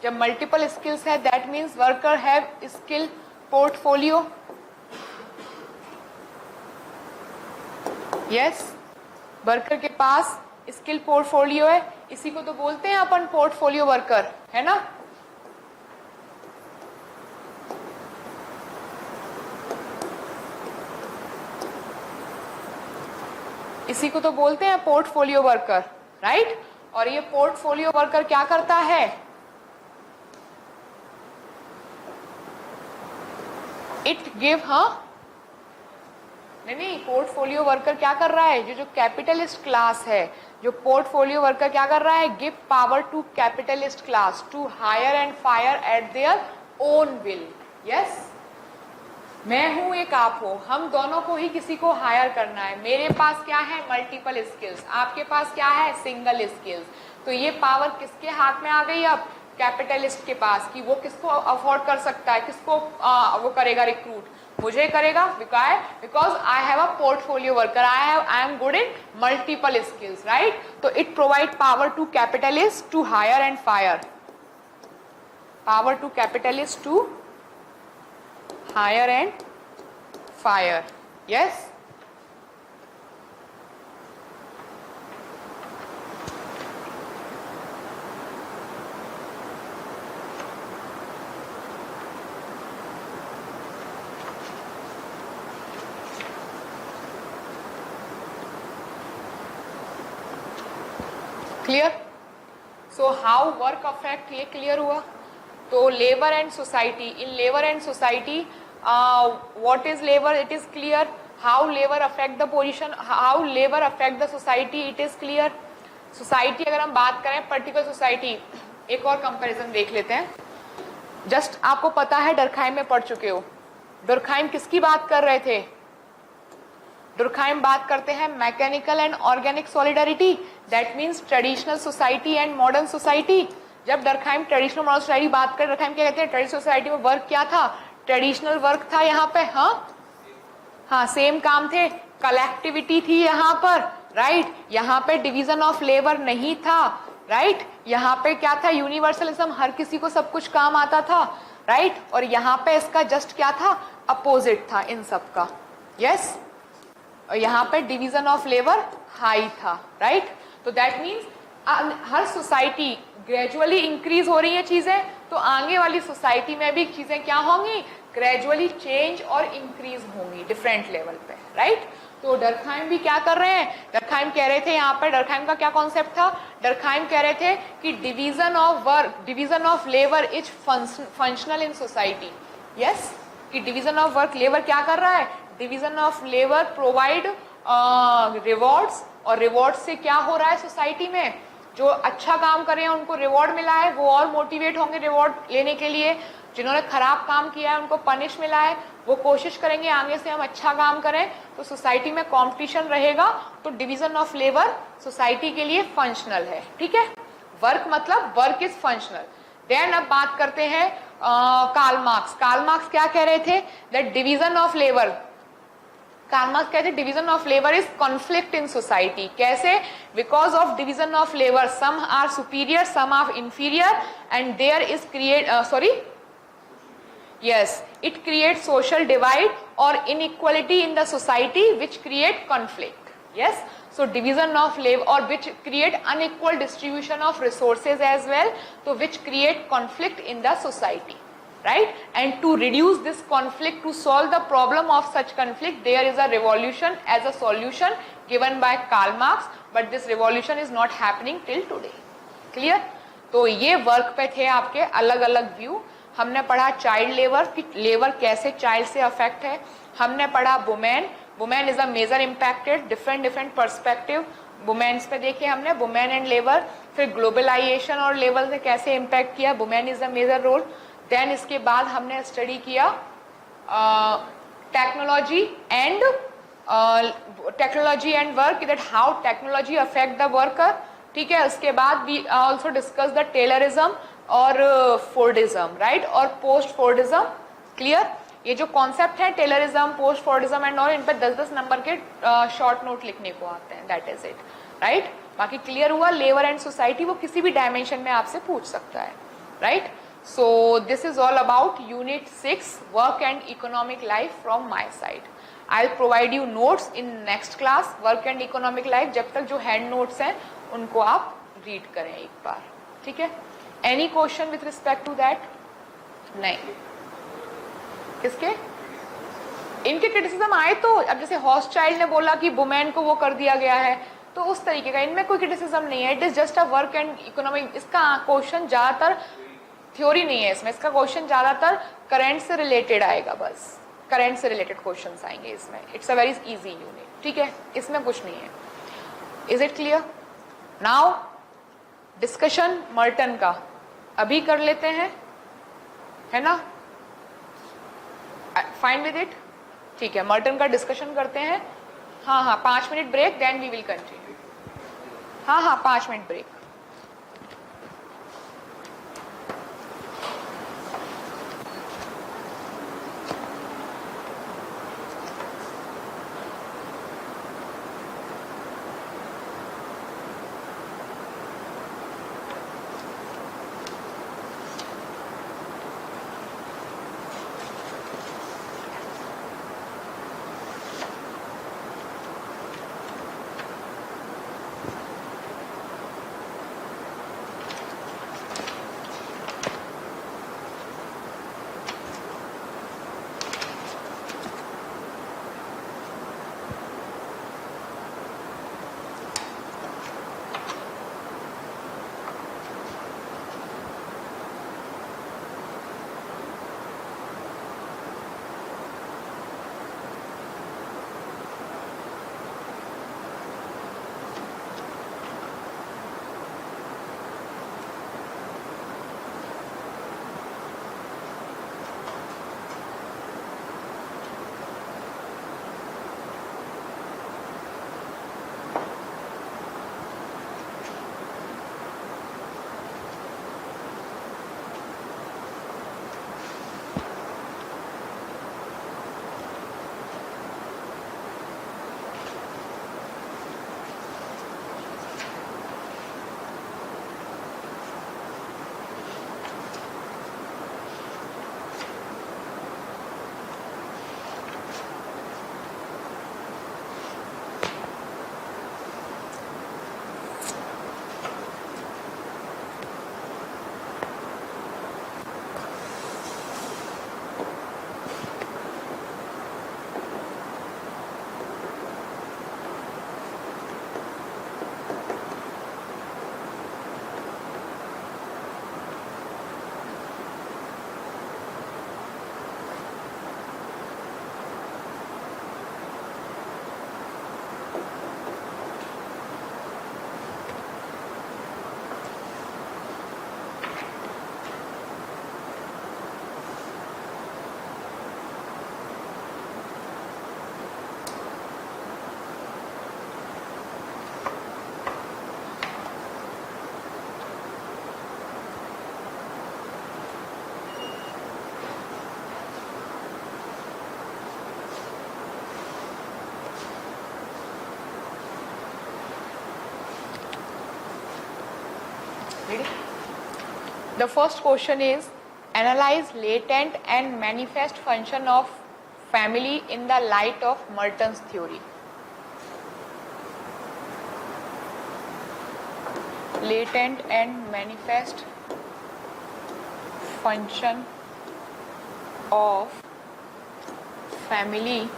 जब मल्टीपल स्किल्स है that means worker have skill portfolio. Yes, worker के पास skill portfolio है. इसी को तो बोलते हैं अपन पोर्टफोलियो वर्कर, है ना. इसी को तो बोलते हैं पोर्टफोलियो वर्कर, राइट. और ये पोर्टफोलियो वर्कर क्या करता है? इट गिव, हाँ नहीं, पोर्टफोलियो वर्कर क्या कर रहा है? जो कैपिटलिस्ट क्लास है, जो पोर्टफोलियो वर्कर क्या कर रहा है? Give power to capitalist class to hire and fire at their own will. Yes, मैं हूं एक आप हो, हम दोनों को ही किसी को हायर करना है. मेरे पास क्या है? Multiple skills. आपके पास क्या है? Single skills. तो ये पावर किसके हाथ में आ गई अब? कैपिटलिस्ट के पास, कि वो किसको अफोर्ड कर सकता है, किसको वो करेगा रिक्रूट? मुझे करेगा. Because I have a portfolio worker, I am good in multiple skills, right. तो it provide power to capitalist to hire and fire. Power to capitalist to hire and fire. Yes, clear. So how work affect, ये clear हुआ. तो labour and society, in labour and society what is labour? It is clear. How labour affect the position, how labour affect the society, it is clear. Society, अगर हम बात करें particular society, एक और comparison देख लेते हैं. जस्ट आपको पता है डर्कहाइम में पढ़ चुके हो. डर्कहाइम किसकी बात कर रहे थे? डर्कहाइम बात करते हैं mechanical and organic solidarity, that means traditional society and modern society. जब डर्कहाइम ट्रेडिशनल मॉडर्न सोसाइटी बात कर, डर्कहाइम क्या कहते हैं? ट्रेडिशनल सोसाइटी में वर्क क्या था? ट्रेडिशनल वर्क था यहाँ पे. हाँ, सेम काम थे, कलेक्टिविटी थी यहाँ पर, राइट. यहाँ पे डिवीजन ऑफ लेबर नहीं था, राइट. यहाँ पे क्या था? यूनिवर्सलिज्म, हर किसी को सब कुछ काम आता था, राइट. और यहाँ पे इसका जस्ट क्या था? अपोजिट था इन सब का. यस, और यहाँ पे डिवीजन ऑफ लेबर हाई था, राइट. तो that means her society gradually increase हो रही है चीजें, तो आगे वाली सोसाइटी में भी चीजें क्या होंगी? ग्रेजुअली चेंज और इंक्रीज होंगी डिफरेंट लेवल पे, राइट. तो डर्कहाइम भी क्या कर रहे हैं? डर्कहाइम कह रहे थे यहाँ पर, डर्कहाइम का क्या कॉन्सेप्ट था? डर्कहाइम कह रहे थे कि division of work, division of labour is functional in society. Yes, कि डिवीजन ऑफ वर्क, लेबर क्या कर रहा है? Division of labour provide rewards, और रिवॉर्ड से क्या हो रहा है सोसाइटी में? जो अच्छा काम कर रहे हैं उनको रिवॉर्ड मिला है, वो और मोटिवेट होंगे रिवॉर्ड लेने के लिए. जिन्होंने खराब काम किया है उनको पनिश मिला है, वो कोशिश करेंगे आगे से हम अच्छा काम करें. तो सोसाइटी में कंपटीशन रहेगा, तो डिवीजन ऑफ लेबर सोसाइटी के लिए फंक्शनल है. ठीक है, वर्क मतलब वर्क इज फंक्शनल. देन अब बात करते हैं कार्ल मार्क्स. कार्ल मार्क्स क्या कह रहे थे? That division of labour, Karl Marx कहते हैं division of labour is conflict in society. कैसे? Because of division of labour some are superior, some are inferior, and there is create yes, it creates social divide or inequality in the society which create conflict. Yes, so division of labor, or which create unequal distribution of resources as well, so which create conflict in the society, right. And to reduce this conflict, to solve the problem of such conflict, there is a revolution as a solution given by Karl Marx, but this revolution is not happening till today. Clear? तो ये work पे थे आपके अलग अलग view. हमने पढ़ा child labour, कि लेबर कैसे चाइल्ड से अफेक्ट है. हमने पढ़ा women, women is a major impacted, different perspective womens पे देखे हमने, वुमेन एंड लेबर. फिर ग्लोबलाइजेशन और लेवल ने कैसे इम्पैक्ट किया, women is a major role. Then इसके बाद हमने स्टडी किया technology and work, that how technology affect the worker, ठीक है। उसके बाद we also discuss the Taylorism और फोर्डिज्म, राइट, और पोस्ट फोर्डिज्म। क्लियर? ये जो कॉन्सेप्ट है टेलरिज्म, पोस्ट फोर्डिज्म एंड और, इन पर 10-10 नंबर के शॉर्ट नोट लिखने को आते हैं, दैट इज इट, राइट। बाकी क्लियर हुआ? लेबर एंड सोसाइटी वो किसी भी डायमेंशन में आपसे पूछ सकता है, right. So this is all about unit 6 work and economic life from my side. I will provide you notes in next class, work and economic life. जब तक जो हैंड नोट्स हैं उनको आप रीड करें एक बार, ठीक है। Any question with respect to that? नहीं। किसके? इनके क्रिटिसिज्म आए तो, अब जैसे हॉस्टाइल ने बोला कि वुमेन को वो कर दिया गया है, तो उस तरीके का इनमें कोई क्रिटिसिज्म नहीं है, it is just a work and economic. इसका क्वेश्चन ज्यादातर थ्योरी नहीं है इसमें, इसका क्वेश्चन ज्यादातर करंट से रिलेटेड आएगा, बस करंट से रिलेटेड क्वेश्चंस आएंगे इसमें। It's a very easy unit, ठीक है, इसमें कुछ नहीं है। Is it clear? Now discussion Merton का अभी कर लेते हैं, है ना? Fine with it? ठीक है, मर्टन का डिस्कशन करते हैं। हाँ 5 minute break, then we will continue. हाँ 5 minute break. Ready? The first question is, analyze latent and manifest function of family in the light of Merton's theory. Latent and manifest function of family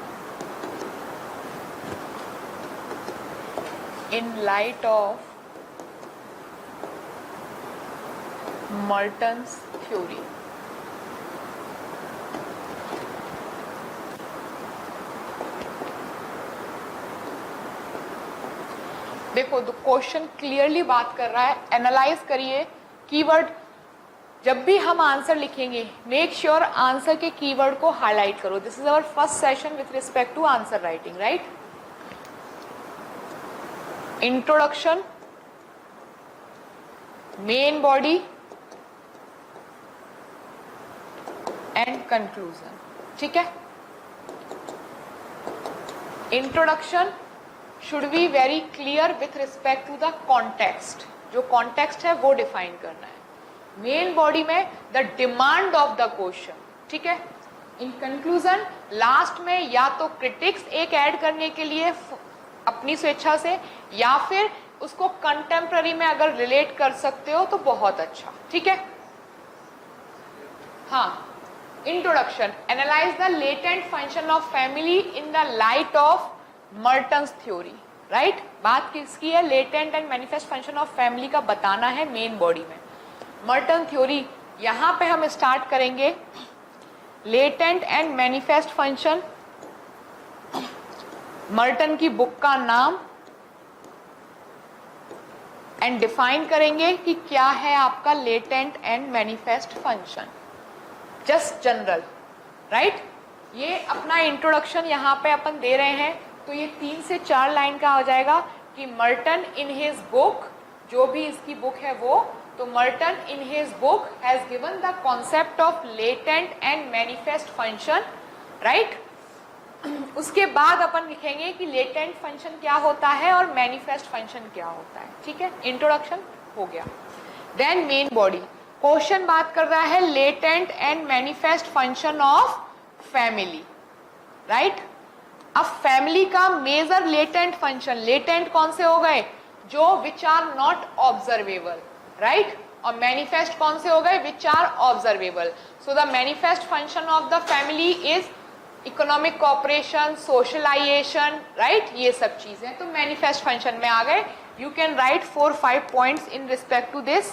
in light of Merton's theory. देखो question clearly बात कर रहा है, analyse करिए keyword. जब भी हम answer लिखेंगे मेक श्योर आंसर के कीवर्ड को हाईलाइट करो। This is our first session with respect to answer writing, right. Introduction, main body and conclusion, ठीक है। Introduction should be very clear with respect to the context, जो context है वो define करना है। मेन बॉडी में the demand of the question, ठीक है। इन कंक्लूजन लास्ट में या तो क्रिटिक्स एक ऐड करने के लिए अपनी स्वेच्छा से, या फिर उसको कंटेम्प्ररी में अगर रिलेट कर सकते हो तो बहुत अच्छा, ठीक है। हाँ, introduction, analyse the latent function of family in the light of Merton's theory, right. बात किसकी है? Latent and manifest function of family का बताना है मेन बॉडी में। मर्टन थ्योरी, यहां पे हम स्टार्ट करेंगे latent and manifest function, Merton की बुक का नाम, एंड डिफाइन करेंगे कि क्या है आपका latent and manifest function, just general, right. ये अपना इंट्रोडक्शन यहाँ पे अपन दे रहे हैं, तो ये 3 से 4 लाइन का हो जाएगा कि मर्टन इन हिज बुक, जो भी इसकी बुक है वो, तो Merton in his book has given the concept of latent and manifest function, right. उसके बाद अपन लिखेंगे कि लेटेंट फंक्शन क्या होता है और मैनिफेस्ट फंक्शन क्या होता है, ठीक है। इंट्रोडक्शन हो गया। देन मेन बॉडी, क्वेश्चन बात कर रहा है latent and manifest function of family, right. अब फैमिली का मेजर लेटेंट फंक्शन, लेटेंट कौन से हो गए? जो which are not observable, right. और मैनिफेस्ट कौन से हो गए? Which are observable. So the manifest function of the family is economic cooperation, socialization, right. ये सब चीजें तो मैनिफेस्ट फंक्शन में आ गए। You can write 4-5 points in respect to this,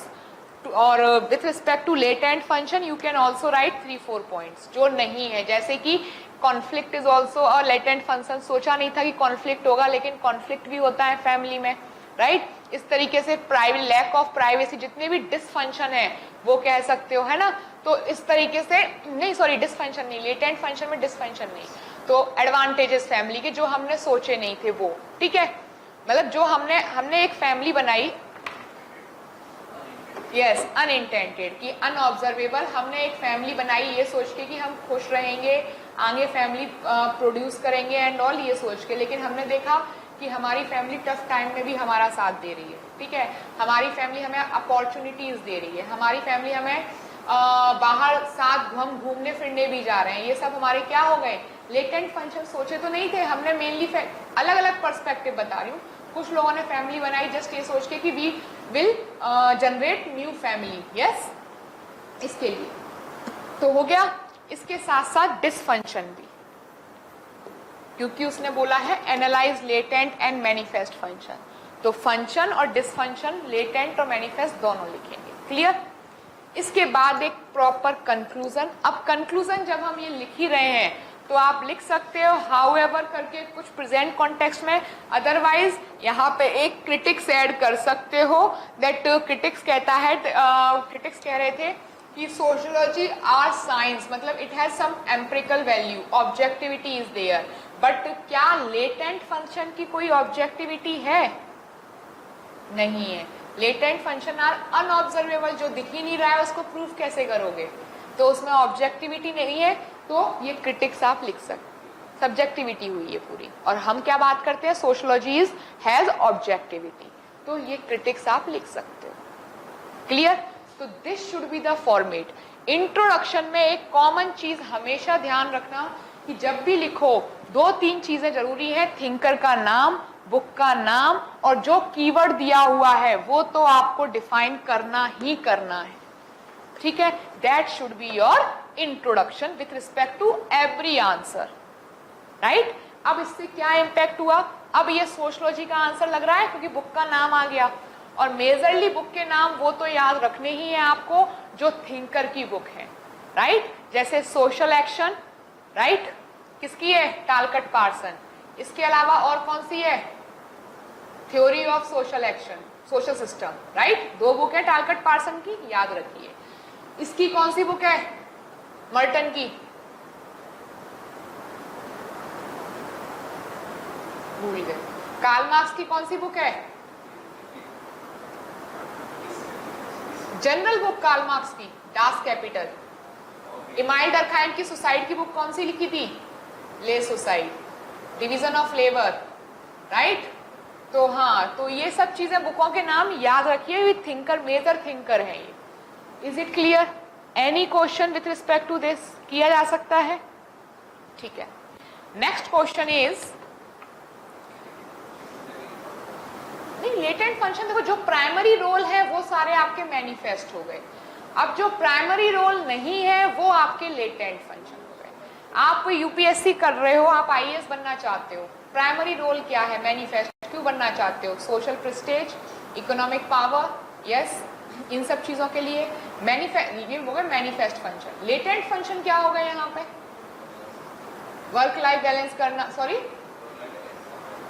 और with respect to latent function you can also write 3-4 points जो नहीं है, जैसे कि conflict is also a latent function. सोचा नहीं था कि कॉन्फ्लिक्ट होगा, लेकिन कॉन्फ्लिक्ट भी होता है फैमिली में, राइट। इस तरीके से प्राइवेट, लैक ऑफ प्राइवेसी, जितने भी डिसफंक्शन है वो कह सकते हो, है ना। तो इस तरीके से नहीं, सॉरी डिसफंक्शन नहीं, लेटेंट फंक्शन में डिसफंक्शन नहीं, तो एडवांटेजेस फैमिली के जो हमने सोचे नहीं थे वो, ठीक है। मतलब जो हमने एक फैमिली बनाई, यस, अनइंटेंटेड कि अनऑब्जर्वेबल, हमने एक फैमिली बनाई ये सोच के कि हम खुश रहेंगे, आगे फैमिली प्रोड्यूस करेंगे एंड ऑल, ये सोच के, लेकिन हमने देखा कि हमारी फैमिली टफ टाइम में भी हमारा साथ दे रही है, ठीक है। हमारी फैमिली हमें अपॉर्चुनिटीज दे रही है, हमारी फैमिली हमें बाहर साथ हम घूमने फिरने भी जा रहे हैं। ये सब हमारे क्या हो गए? Latent function. सोचे तो नहीं थे हमने, मेनली अलग अलग पर्सपेक्टिव बता रही हूँ। कुछ लोगों ने फैमिली बनाई जस्ट ये सोच के कि we will generate new family, yes, इसके लिए तो हो गया। इसके साथ साथ डिसफंक्शन भी, क्योंकि उसने बोला है analyse latent and manifest function, तो फंक्शन और डिसफंक्शन, लेटेंट और मैनिफेस्ट दोनों लिखेंगे, क्लियर। इसके बाद एक प्रॉपर कंक्लूजन। अब कंक्लूजन जब हम ये लिख ही रहे हैं तो आप लिख सकते हो हाउएवर करके कुछ प्रेजेंट कॉन्टेक्स्ट में, अदरवाइज यहाँ पे एक क्रिटिक्स ऐड कर सकते हो। दैट क्रिटिक्स कहता है, क्रिटिक्स कह रहे थे कि सोशियोलॉजी आर साइंस, मतलब it has some empirical value, objectivity is there, but क्या लेटेंट फंक्शन की कोई ऑब्जेक्टिविटी है? नहीं है। लेटेंट फंक्शन आर अनऑब्जर्वेबल, जो दिख ही नहीं रहा है उसको प्रूफ कैसे करोगे? तो उसमें ऑब्जेक्टिविटी नहीं है, तो ये क्रिटिक्स आप लिख सकते। सब्जेक्टिविटी हुई ये पूरी, और हम क्या बात करते हैं? सोशियोलॉजी हैज ऑब्जेक्टिविटी, तो ये क्रिटिक्स आप लिख सकते हो, क्लियर। तो this should be the format. Introduction में एक कॉमन चीज हमेशा ध्यान रखना कि जब भी लिखो 2-3 चीजें जरूरी है, थिंकर का नाम, बुक का नाम, और जो कीवर्ड दिया हुआ है वो तो आपको डिफाइन करना ही करना है, ठीक है। That should be your introduction with respect to every answer, right. अब इससे क्या इम्पैक्ट हुआ? अब ये सोशियोलॉजी का आंसर लग रहा है क्योंकि बुक का नाम आ गया, और मेजरली बुक के नाम वो तो याद रखने ही है आपको जो थिंकर की बुक है, राइट। जैसे सोशल एक्शन, राइट, किसकी है? Talcott Parson. इसके अलावा और कौन सी है? Theory of social action, social system, right. 2 book है टालकट पार्सन की, याद रखिए। इसकी कौन सी बुक है? मर्टन की, भूल गए। कार्ल मार्क्स की कौन सी बुक है? जनरल बुक कार्ल मार्क्स की, डास कैपिटल। इमाइल डर्कहाइम की सुसाइड की बुक कौन सी लिखी थी? ले suicide, division of labour, right. तो हाँ, तो ये सब चीजें, बुकों के नाम याद रखिए, ये थिंकर, मेजर थिंकर है ये। Is it clear? Any question with respect to this किया जा सकता है? ठीक है। नेक्स्ट क्वेश्चन इज, नहीं, लेटेंट फंक्शन देखो, जो प्राइमरी रोल है वो सारे आपके मैनिफेस्ट हो गए। अब जो प्राइमरी रोल नहीं है वो आपके लेटेंट फंक्शन हो गए। आप यूपीएससी कर रहे हो, आप आईएएस बनना चाहते हो, प्राइमरी रोल क्या है? मैनिफेस्ट। क्यों बनना चाहते हो? Social prestige, economic power, yes, इन सब चीजों के लिए मैनिफेस्ट, ये हो गया मैनिफेस्ट फंक्शन। लेटेंट फंक्शन क्या हो गया यहाँ पे? वर्क लाइफ बैलेंस करना, सॉरी,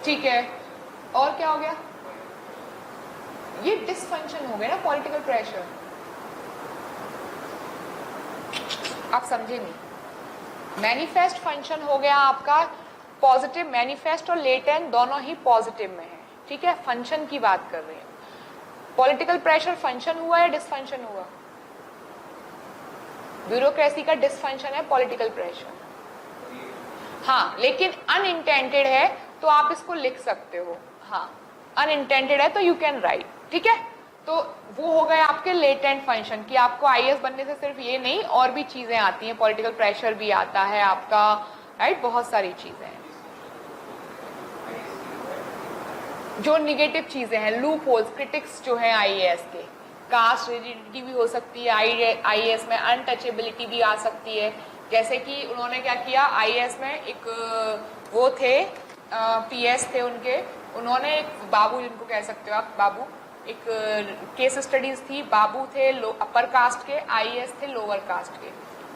ठीक है, और क्या हो गया? ये डिसफंक्शन हो गया ना, पॉलिटिकल प्रेशर। आप समझे नहीं। मैनिफेस्ट फंक्शन हो गया आपका पॉजिटिव, मैनिफेस्ट और लेटेंट दोनों ही पॉजिटिव में है, ठीक है। फंक्शन की बात कर रहे हैं। पॉलिटिकल प्रेशर फंक्शन हुआ या डिसफंक्शन हुआ? ब्यूरोक्रेसी का डिसफंक्शन है पॉलिटिकल प्रेशर, हाँ, लेकिन अनइंटेंडेड है तो आप इसको लिख सकते हो, हाँ, अनइंटेंडेड है तो यू कैन राइट, ठीक है। तो वो हो गए आपके लेटेंट फंक्शन कि आपको आईएएस बनने से सिर्फ ये नहीं, और भी चीजें आती हैं, पॉलिटिकल प्रेशर भी आता है आपका, राइट, बहुत सारी चीजें हैं जो निगेटिव चीजें हैं। लूप होल्स, क्रिटिक्स जो है आईएएस के, कास्ट रिजिडिटी भी हो सकती है आईएएस में, अनटचेबिलिटी भी आ सकती है। जैसे कि उन्होंने क्या किया, आईएएस में एक वो थे, पीएस थे उनके, उन्होंने एक बाबू, जिनको कह सकते हो आप बाबू, एक केस स्टडीज थी, बाबू थे अपर कास्ट के, आईएएस थे लोअर कास्ट के।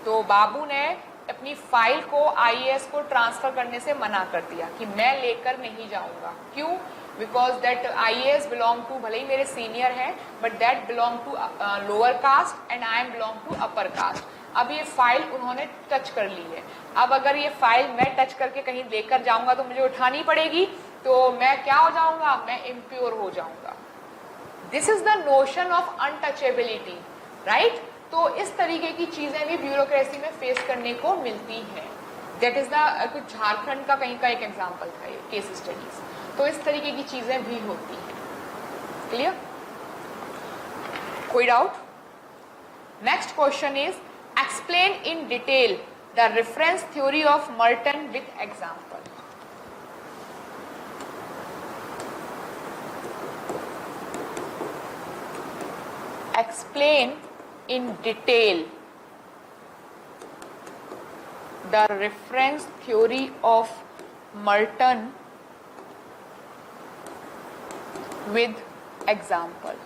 तो बाबू ने अपनी फाइल को आईएएस को ट्रांसफर करने से मना कर दिया कि मैं लेकर नहीं जाऊंगा। क्यों? Because that IAS belong to, भले ही मेरे सीनियर हैं, but that belong to lower caste and I am belong to upper caste. अब ये फाइल उन्होंने टच कर ली है, अब अगर ये फाइल मैं टच करके कहीं लेकर जाऊंगा तो मुझे उठानी पड़ेगी, तो मैं क्या हो जाऊंगा? मैं इम्प्योर हो जाऊंगा। This is the notion of untouchability, right. तो इस तरीके की चीजें भी ब्यूरोक्रेसी में फेस करने को मिलती हैं। दैट इज द, कुछ झारखंड का कहीं का एक एग्जाम्पल था ये केस स्टडीज। तो इस तरीके की चीजें भी होती हैं। क्लियर? कोई doubt? Next question is, explain in detail the reference theory of Merton with example. Explain in detail the reference theory of Merton with example.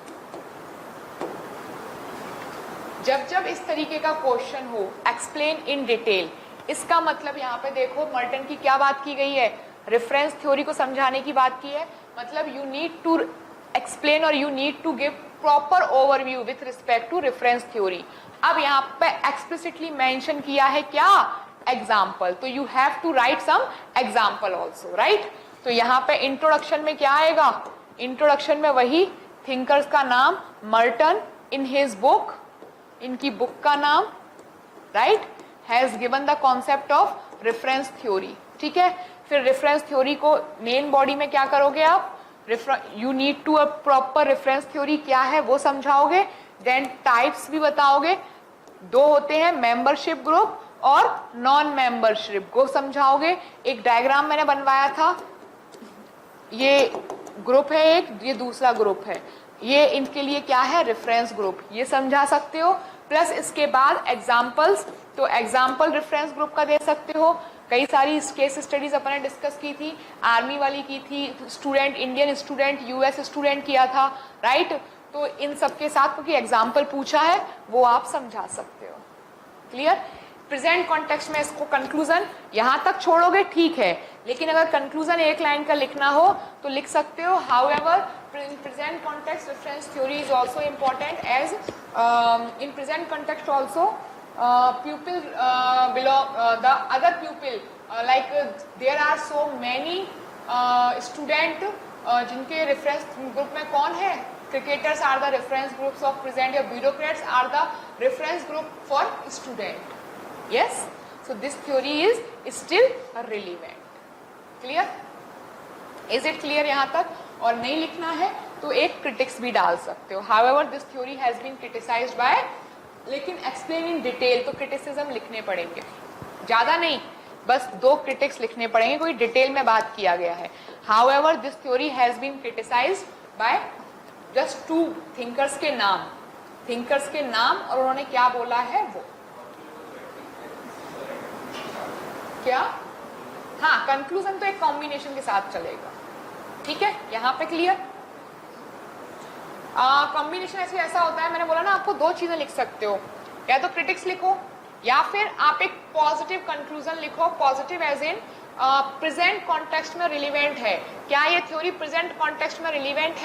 जब जब इस तरीके का क्वेश्चन हो, एक्सप्लेन इन डिटेल, इसका मतलब यहाँ पे देखो मर्टन की क्या बात की गई है? रेफरेंस थ्योरी को समझाने की बात की है। मतलब यू नीड टू एक्सप्लेन और you need to give proper overview with respect to reference theory. अब यहाँ पे एक्सप्लिसिटली मेंशन किया है क्या? एग्जाम्पल। तो you have to write some example also, right. तो यहाँ पे इंट्रोडक्शन में क्या आएगा? इंट्रोडक्शन में वही थिंकर्स का नाम, मर्टन इन हिज बुक, इनकी बुक का नाम, right, has given the concept of reference theory, ठीक है। फिर रेफरेंस थ्योरी को मेन बॉडी में क्या करोगे आप? You need to a proper reference theory क्या है वो समझाओगे, देन टाइप्स भी बताओगे। 2 होते हैं, मेंबरशिप ग्रुप और नॉन मेंबरशिप को समझाओगे। एक डायग्राम मैंने बनवाया था, ये ग्रुप है एक, ये दूसरा ग्रुप है, ये इनके लिए क्या है? रेफरेंस ग्रुप, ये समझा सकते हो। प्लस इसके बाद एग्जाम्पल्स, तो एग्जाम्पल रेफरेंस ग्रुप का दे सकते हो। कई सारी केस स्टडीज अपने डिस्कस की थी, आर्मी वाली की थी, student, Indian student, US student किया था, राइट। तो इन सब के साथ क्योंकि एग्जाम्पल पूछा है वो आप समझा सकते हो। क्लियर? प्रेजेंट कॉन्टेक्स्ट में इसको कंक्लूजन यहां तक छोड़ोगे ठीक है, लेकिन अगर कंक्लूजन एक लाइन का लिखना हो तो लिख सकते हो however in present context reference theory is also important as in present context also pupil belong the other pupil like there are so many student जिनके रेफरेंस ग्रुप में कौन है, cricketers are the reference groups of present, या bureaucrats are the reference group for student. Yes, so this theory is still relevant. Clear? Is it clear यहाँ तक? और नहीं लिखना है तो एक क्रिटिक्स भी डाल सकते हो. However, this theory has been criticized by, लेकिन एक्सप्लेन इन डिटेल तो क्रिटिसिज्म लिखने पड़ेंगे, ज्यादा नहीं, बस 2 क्रिटिक्स लिखने पड़ेंगे, कोई डिटेल में बात किया गया है. However, this theory has been criticized by just 2 thinkers के नाम और उन्होंने क्या बोला है वो क्या, हाँ कंक्लूजन तो एक कॉम्बिनेशन के साथ चलेगा. ठीक है, यहाँ पे क्लियर. कॉम्बिनेशन ऐसा होता है, मैंने बोला ना आपको 2 चीजें लिख सकते हो, या तो क्रिटिक्स लिखो या फिर आप एक पॉजिटिव कंक्लूजन लिखो. Positive as in present context में रिलीवेंट है, क्या ये थ्योरी प्रेजेंट कॉन्टेक्स्ट में रिलीवेंट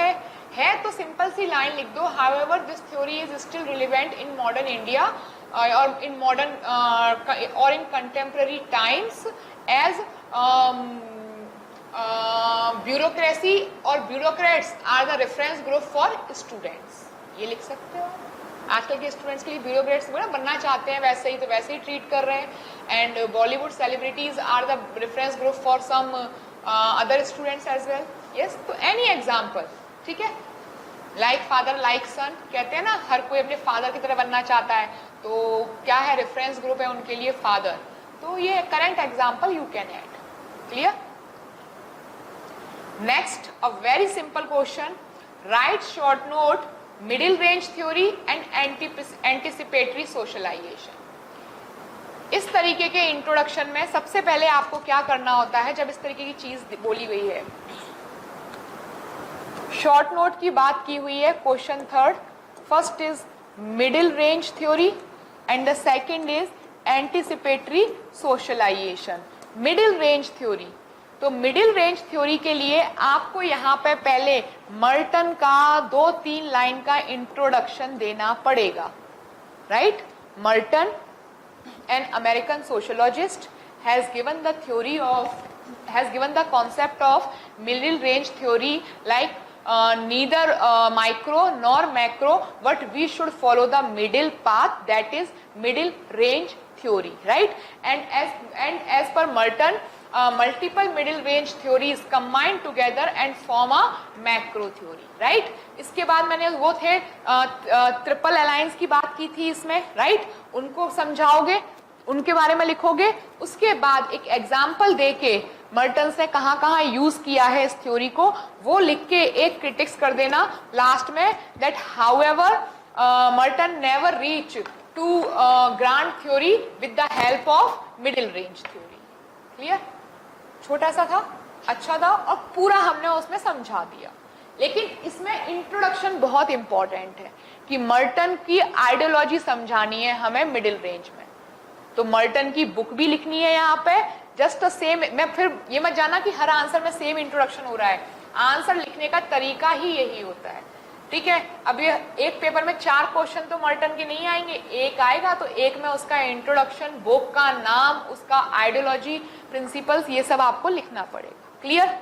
है तो सिंपल सी लाइन लिख दो, however this theory is still relevant in modern India और इन मॉडर्न और in contemporary times as bureaucracy और bureaucrats are the reference group for students. ये लिख सकते हो. आजकल के स्टूडेंट्स के लिए ब्यूरोक्रेट्स बनना चाहते हैं, वैसे ही तो वैसे ही ट्रीट कर रहे हैं. And Bollywood celebrities are the reference group for some other students as well. Yes, तो एनी एग्जाम्पल. ठीक है, लाइक फादर लाइक सन कहते हैं ना, हर कोई अपने फादर की तरह बनना चाहता है, तो क्या है रेफरेंस ग्रुप है उनके लिए फादर. तो ये current example you can add. Clear. Next, a very simple question. Write short note, middle range theory and anticipatory socialization. इस तरीके के इंट्रोडक्शन में सबसे पहले आपको क्या करना होता है जब इस तरीके की चीज बोली गई है. शॉर्ट नोट की बात की हुई है. Question 3rd, first is middle range theory and the second is anticipatory socialization. Middle range theory, तो मिडिल रेंज थ्योरी के लिए आपको यहाँ पे पहले मर्टन का 2-3 लाइन का इंट्रोडक्शन देना पड़ेगा. Right, Merton an American sociologist has given the concept of middle range theory like neither micro nor macro, but we should follow the middle path, that is middle range theory. Right, and as per Merton, multiple middle range theories combine together and form a macro theory. Right, इसके बाद मैंने वो थे triple alliance की बात की थी इसमें. राइट, उनको समझाओगे, उनके बारे में लिखोगे. उसके बाद एक एग्जाम्पल देके मर्टन ने कहाँ यूज किया है इस थ्योरी को, वो लिख के एक क्रिटिक्स कर देना लास्ट में, that however Merton never reach to grand theory with the help of middle range theory. Clear. छोटा सा था, अच्छा था और पूरा हमने उसमें समझा दिया. लेकिन इसमें इंट्रोडक्शन बहुत इंपॉर्टेंट है कि मर्टन की आइडियोलॉजी समझानी है हमें मिडिल रेंज में. तो मर्टन की बुक भी लिखनी है यहाँ पे. जस्ट सेम, मैं फिर ये मत जाना कि हर आंसर में सेम इंट्रोडक्शन हो रहा है. आंसर लिखने का तरीका ही यही होता है. ठीक है, अब ये एक पेपर में 4 क्वेश्चन तो मर्टन के नहीं आएंगे, एक आएगा, तो एक में उसका इंट्रोडक्शन, बुक का नाम, उसका आइडियोलॉजी, प्रिंसिपल्स, ये सब आपको लिखना पड़ेगा. क्लियर.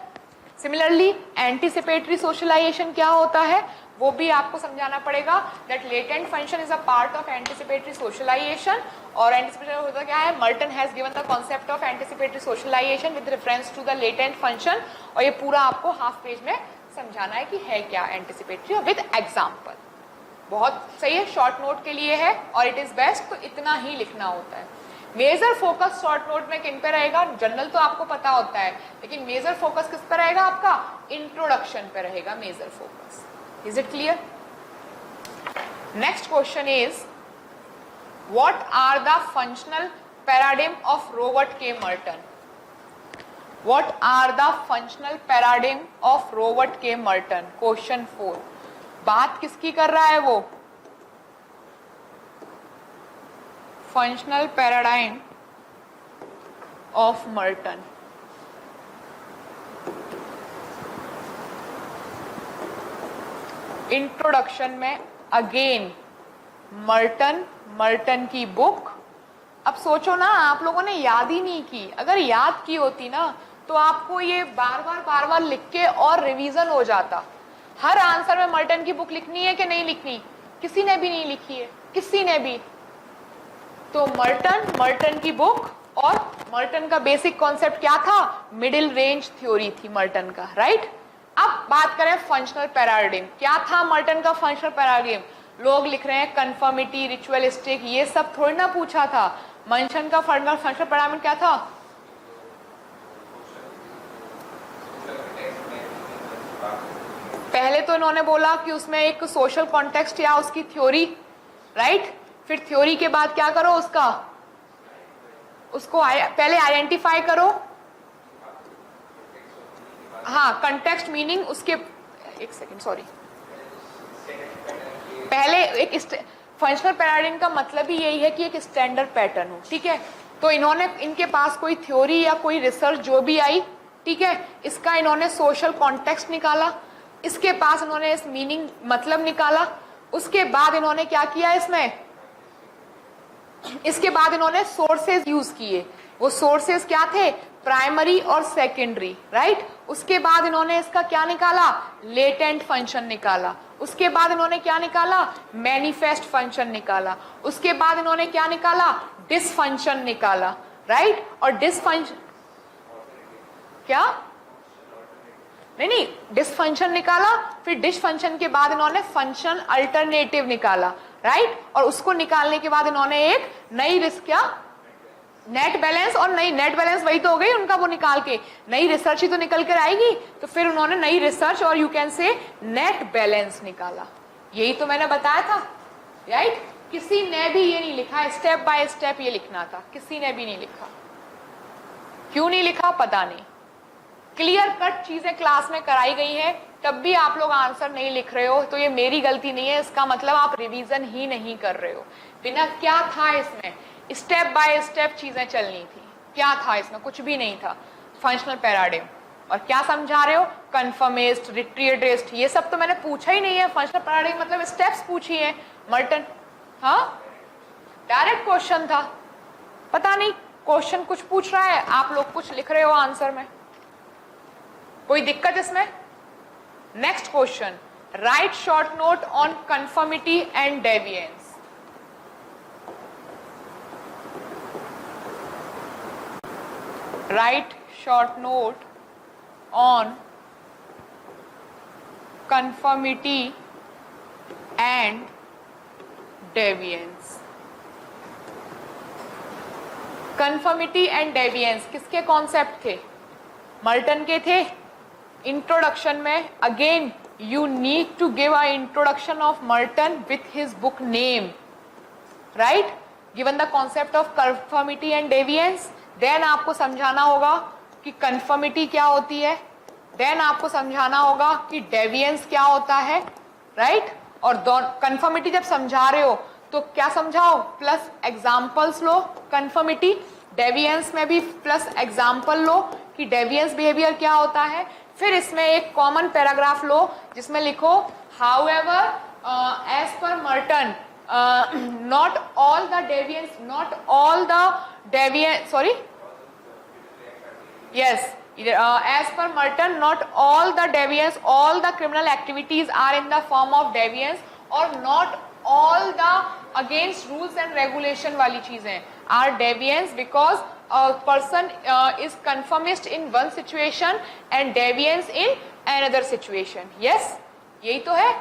सिमिलरली एंटिसिपेटरी सोशलाइजेशन क्या होता है वो भी आपको समझाना पड़ेगा. That latent function is a part of anticipatory socialization. और एंटिसिपेटरी होता क्या है, Merton has given the concept of anticipatory socialization with reference to the latent function. और ये पूरा आपको हाफ पेज में समझाना है कि है क्या एंटिसिपेटरी विद एग्जाम्पल. बहुत सही है, शॉर्ट नोट के लिए है और इट इज बेस्ट. तो इतना ही लिखना होता है. मेजर फोकस शॉर्ट नोट में किन पे रहेगा, जनरल तो आपको पता होता है, लेकिन मेजर फोकस किस पे रहेगा, आपका इंट्रोडक्शन पे रहेगा major focus. Is it clear. Next question is what are the functional paradigm of Robert K Merton. What are the functional paradigm of Robert K Merton. Question 4. बात किसकी कर रहा है वो, functional paradigm of Merton. Introduction में again Merton की book. अब सोचो ना, आप लोगों ने याद ही नहीं की, अगर याद की होती ना तो आपको ये बार बार लिख के और रिवीजन हो जाता। हर आंसर में मर्टन की बुक लिखनी है कि नहीं लिखनी? किसी ने भी नहीं लिखी है, किसी ने भी। तो मर्टन की बुक, और मर्टन का बेसिक कॉन्सेप्ट क्या था? मिडिल रेंज थ्योरी थी मर्टन का, राइट। अब बात करें फंक्शनल पैराडिग्म। क्या था मर्टन का फंक्शनल पैराडिग्म? लोग लिख रहे हैं कंफर्मिटी, रिचुअलिस्टिक, ये सब थोड़ी ना पूछा था। मर्टन का फंक्शनल पैराडिग्म क्या था? पहले तो इन्होंने बोला कि उसमें एक सोशल कॉन्टेक्स्ट या उसकी थ्योरी, राइट। फिर थ्योरी के बाद क्या करो, उसको पहले आइडेंटिफाई करो, हाँ, कंटेक्स्ट मीनिंग, उसके एक सेकेंड सॉरी, पहले एक फंक्शनल पैराडिग्म का मतलब ही यही है कि एक स्टैंडर्ड पैटर्न हो, ठीक है। तो इन्होंने, इनके पास कोई थ्योरी या कोई रिसर्च जो भी आई, ठीक है, इसका इन्होंने सोशल कॉन्टेक्स्ट निकाला, इसके पास इन्होंने इस मीनिंग मतलब निकाला, उसके बाद इन्होंने क्या किया इसके बाद इन्होंने सोर्सेज यूज किए। वो सोर्सेज क्या थे? प्राइमरी और सेकेंडरी, राइट। उसके बाद इन्होंने इसका क्या निकाला? लेटेंट फंक्शन निकाला। उसके बाद इन्होंने क्या निकाला? मैनिफेस्ट फंक्शन निकाला। उसके बाद इन्होंने क्या निकाला? डिसफंक्शन निकाला, राइट। और डिसफंक्शन क्या? नहीं, डिसफंक्शन निकाला, फिर डिसफंक्शन के बाद इन्होंने फंक्शन अल्टरनेटिव निकाला, राइट। और उसको निकालने के बाद इन्होंने एक नई नेट बैलेंस, और नई नेट बैलेंस वही तो हो गई उनका, वो निकाल के नई रिसर्च ही तो निकल कर आएगी, तो फिर उन्होंने नई रिसर्च और यू कैन से नेट बैलेंस निकाला। यही तो मैंने बताया था, राइट। किसी ने भी ये नहीं लिखा, स्टेप बाय स्टेप ये लिखना था, किसी ने भी नहीं लिखा। क्यों नहीं लिखा पता नहीं। क्लियर कट चीजें क्लास में कराई गई हैं, तब भी आप लोग आंसर नहीं लिख रहे हो, तो ये मेरी गलती नहीं है, इसका मतलब आप रिवीजन ही नहीं कर रहे हो। बिना क्या था इसमें? स्टेप बाय स्टेप चीजें चलनी थी। क्या था इसमें? कुछ भी नहीं था। फंक्शनल पैराडिग्म, और क्या समझा रहे हो? कन्फर्मिस्ट, रिट्रीएड्रेस्ट, ये सब तो मैंने पूछा ही नहीं है। फंक्शनल पैराडिग्म मतलब स्टेप्स पूछी है मर्टन, हाँ, डायरेक्ट क्वेश्चन था। पता नहीं क्वेश्चन कुछ पूछ रहा है, आप लोग कुछ लिख रहे हो आंसर में, कोई दिक्कत इसमें? Next question, right short note on conformity and deviance. Write short note on conformity and deviance. Conformity and deviance किसके कॉन्सेप्ट थे? मर्टन के थे। इंट्रोडक्शन में again you need to give a introduction of Merton with his book name, right? Given the concept of conformity and deviance, then आपको समझाना होगा कि conformity क्या होती है, देन आपको समझाना होगा कि डेविएंस क्या होता है, राइट। और कंफर्मिटी जब समझा रहे हो तो क्या समझाओ? प्लस एग्जाम्पल्स लो कंफर्मिटी, डेविएंस में भी प्लस एग्जाम्पल लो कि डेविएंस बिहेवियर क्या होता है। फिर इसमें एक कॉमन पैराग्राफ लो जिसमें लिखो however as per Merton not all the deviance, sorry, yes, as per Merton, not all the deviance, all the criminal activities are in the form of deviance, or not all the against rules and regulation वाली चीजें are deviance, because a person is conformist in one situation and deviance in another situation. Yes, यही तो है।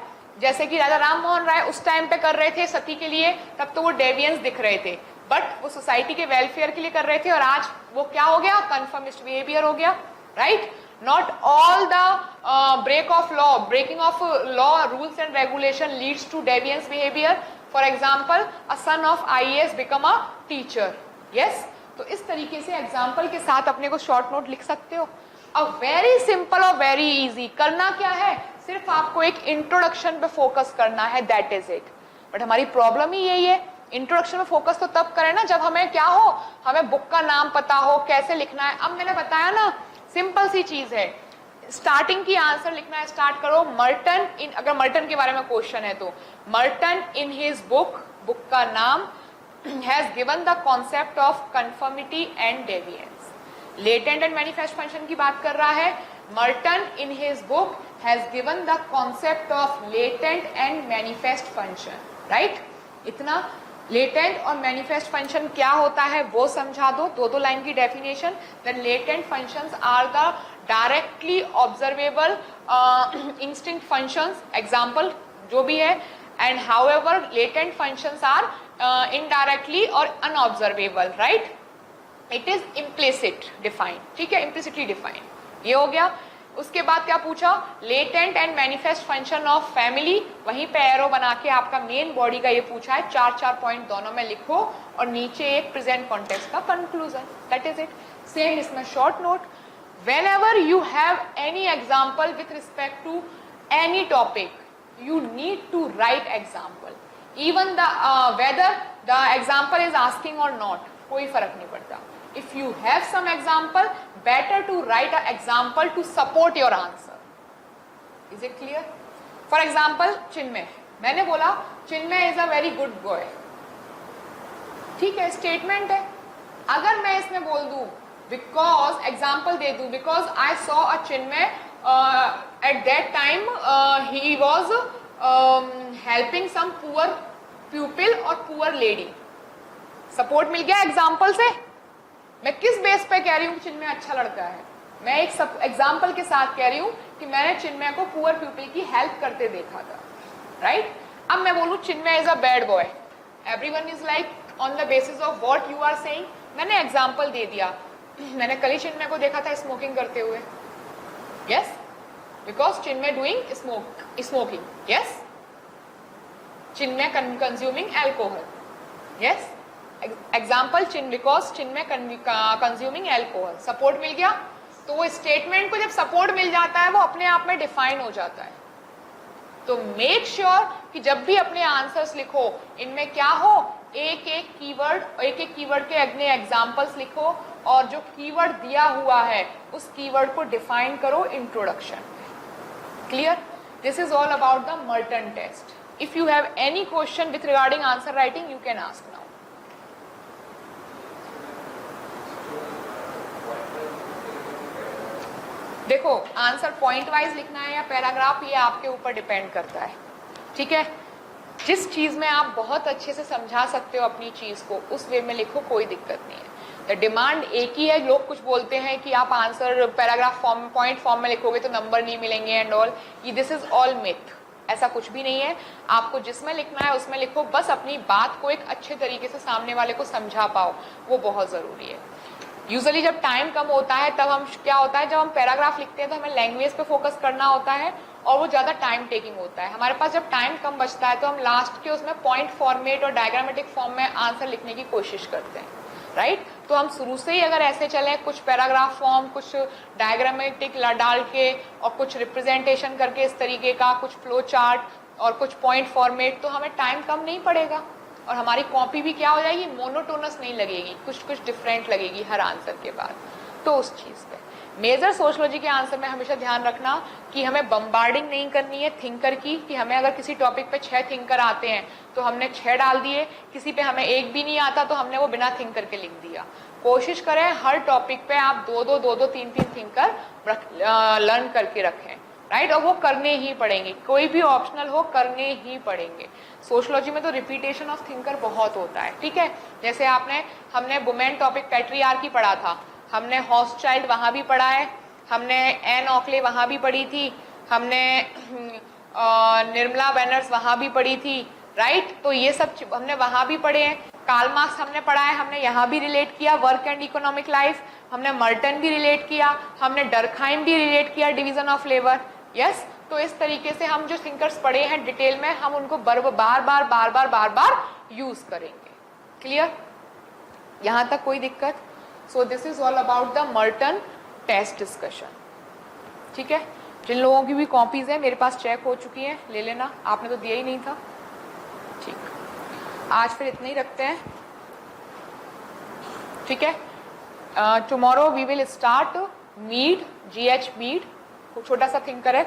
जैसे कि राजा राम मोहन राय उस time पे कर रहे थे सती के लिए, तब तो वो डेविएंस दिख रहे थे, बट वो सोसाइटी के वेलफेयर के लिए कर रहे थे, और आज वो क्या हो गया? कन्फर्मिस्ट बिहेवियर हो गया, right. Not all the breaking of law, rules and regulation leads to deviance behaviour. For example, a son of IAS become a teacher, yes. तो इस तरीके से एग्जाम्पल के साथ अपने को शॉर्ट नोट लिख सकते हो। अब वेरी सिंपल और वेरी इजी। करना क्या है? सिर्फ आपको एक इंट्रोडक्शन पे फोकस करना है, दैट इज इट। बट हमारी प्रॉब्लम ही यही है इंट्रोडक्शन में फोकस तो तब करें ना जब हमें क्या हो, हमें बुक का नाम पता हो, कैसे लिखना है। अब मैंने बताया ना, सिंपल सी चीज है, स्टार्टिंग की आंसर लिखना है, स्टार्ट करो मर्टन इन, अगर मर्टन के बारे में क्वेश्चन है तो Merton in his book, book का नाम, has given the concept of conformity and deviance. Latent and manifest function की बात कर रहा है, Merton in his book has given the concept of latent and manifest function, right. इतना latent और manifest function क्या होता है वो समझा दो, दो लाइन की definition. Then latent functions are the directly observable instinct functions, example जो भी है, and however latent functions are indirectly और unobservable, right. It is implicit defined, ठीक है, इम्प्लिसिटली डिफाइंड, ये हो गया। उसके बाद क्या पूछा, latent and manifest function of family, वहीं पे एरो बना के आपका मेन बॉडी का ये पूछा है, 4 पॉइंट दोनों में लिखो और नीचे एक प्रेजेंट कॉन्टेक्स्ट का conclusion, that is it. Same इसमें short note, whenever you have any example with respect to any topic, you need to write example, even the whether the example is asking or not, कोई फर्क नहीं पड़ता। If you have some example, better to write an example to support your answer. Is it clear? For example, चिन्मय, मैंने बोला चिन्मय is a very good boy, ठीक है, statement है। अगर मैं इसमें बोल दूं बिकॉज, एग्जाम्पल दे दूं, because I saw a Chinmay at that time he was helping some poor people और पुअर लेडी, सपोर्ट मिल गया एग्जाम्पल से। मैं किस बेस पे कह रही हूँ चिन्मय अच्छा लड़का है, मैं एक एग्जाम्पल के साथ कह रही हूँ कि मैंने चिन्मय को पुअर पीपल की हेल्प करते देखा था, राइट। अब मैं बोलूँ Chinmay is a bad boy, everyone is like on the basis of what you are saying. मैंने एग्जाम्पल दे दिया, मैंने कल ही चिन्मय को देखा था स्मोकिंग करते हुए, yes, because Chinmay doing smoking, yes, Chinmay consuming alcohol, yes, example because Chinmay consuming alcohol, support मिल गया। तो वो स्टेटमेंट को जब सपोर्ट मिल जाता है वो अपने आप में डिफाइन हो जाता है। तो मेक श्योर कि जब भी अपने आंसर्स लिखो इनमें क्या हो, एक एक कीवर्ड के अगले एग्जाम्पल्स लिखो और जो कीवर्ड दिया हुआ है उस कीवर्ड को डिफाइन करो introduction. Clear? This is all about the Merton test. If you have any question with regarding answer writing you can ask now. देखो आंसर पॉइंट वाइज लिखना है या पैराग्राफ, ये आपके ऊपर डिपेंड करता है, ठीक है। जिस चीज में आप बहुत अच्छे से समझा सकते हो अपनी चीज को उस वे में लिखो, कोई दिक्कत नहीं है। डिमांड एक ही है। लोग कुछ बोलते हैं कि आप answer paragraph form point form में लिखोगे तो नंबर नहीं मिलेंगे एंड ऑल, ये दिस इज ऑल मिथ। ऐसा कुछ भी नहीं है। आपको जिसमें लिखना है उसमें लिखो, बस अपनी बात को एक अच्छे तरीके से सामने वाले को समझा पाओ, वो बहुत जरूरी है। यूजुअली जब टाइम कम होता है तब हम क्या होता है, जब हम पैराग्राफ लिखते हैं तो हमें लैंग्वेज पे फोकस करना होता है और वो ज़्यादा टाइम टेकिंग होता है। हमारे पास जब टाइम कम बचता है तो हम लास्ट के उसमें पॉइंट फॉर्मेट और डायग्रामेटिक फॉर्म में आंसर लिखने की कोशिश करते हैं, राइट। तो हम शुरू से ही अगर ऐसे चले, कुछ पैराग्राफ फॉर्म, कुछ डायग्रामेटिक डाल के और कुछ रिप्रेजेंटेशन करके इस तरीके का, कुछ फ्लो चार्ट और कुछ पॉइंट फॉर्मेट, तो हमें टाइम कम नहीं पड़ेगा और हमारी कॉपी भी क्या हो जाएगी, मोनोटोनस नहीं लगेगी, कुछ कुछ डिफरेंट लगेगी हर आंसर के बाद। तो उस चीज़ पे मेजर सोशियोलॉजी के आंसर में हमेशा ध्यान रखना कि हमें बम्बार्डिंग नहीं करनी है थिंकर की, कि हमें अगर किसी टॉपिक पे 6 थिंकर आते हैं तो हमने 6 डाल दिए, किसी पे हमें एक भी नहीं आता तो हमने वो बिना थिंकर के लिख दिया। कोशिश करें हर टॉपिक पे आप 2-2, 3-3 थिंकर लर्न करके रखें, राइट। और वो करने ही पड़ेंगे, कोई भी ऑप्शनल हो करने ही पड़ेंगे। सोशियोलॉजी में तो रिपीटेशन ऑफ थिंकर बहुत होता है, ठीक है। जैसे हमने वुमेन टॉपिक पैट्रियार्की पढ़ा था, हमने हॉस्चाइल्ड वहाँ भी पढ़ा है, हमने एन ऑकले वहाँ भी पढ़ी थी, हमने निर्मला बैनर्स वहाँ भी पढ़ी थी, राइट। तो ये सब हमने वहाँ भी पढ़े हैं। कार्ल मार्क्स हमने पढ़ा है, हमने यहाँ भी रिलेट किया, वर्क एंड इकोनॉमिक लाइफ, हमने मर्टन भी रिलेट किया, हमने डर्कहाइम भी रिलेट किया, डिवीजन ऑफ लेबर, यस। तो इस तरीके से हम जो थिंकर्स पढ़े हैं डिटेल में, हम उनको बार बार यूज करेंगे। क्लियर? यहाँ तक कोई दिक्कत? So this is all about the Merton test discussion, ठीक है। जिन लोगों की भी कॉपीज है मेरे पास चेक हो चुकी हैं, ले लेना, आपने तो दिया ही नहीं था, ठीक। आज फिर इतना ही रखते हैं, ठीक है। Tomorrow we will start Mead, GH Mead, छोटा सा थिंकर है,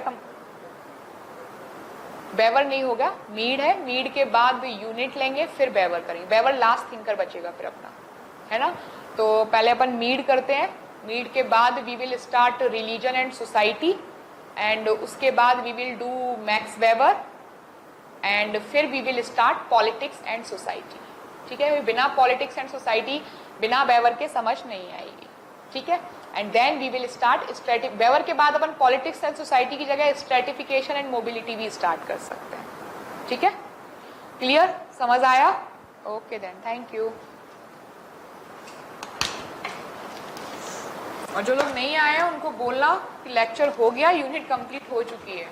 बेवर नहीं होगा, मीड है। मीड के बाद यूनिट लेंगे, फिर बेवर करेंगे। बेवर लास्ट थिंकर बचेगा फिर अपना, है ना। तो पहले अपन मीड करते हैं, मीड के बाद we will start religion and society, and उसके बाद we will do Max Weber, and फिर we will start politics and society, ठीक है। बिना पॉलिटिक्स एंड सोसाइटी, बिना बेवर के समझ नहीं आएगी, ठीक है। And then we will start Weber के बाद अपन पॉलिटिक्स एंड सोसाइटी की जगह स्ट्रेटिफिकेशन एंड मोबिलिटी भी स्टार्ट कर सकते हैं, ठीक है। क्लियर, समझ आया? Okay then, thank you. और जो लोग नहीं आए हैं उनको बोलना कि लेक्चर हो गया, यूनिट कंप्लीट हो चुकी है।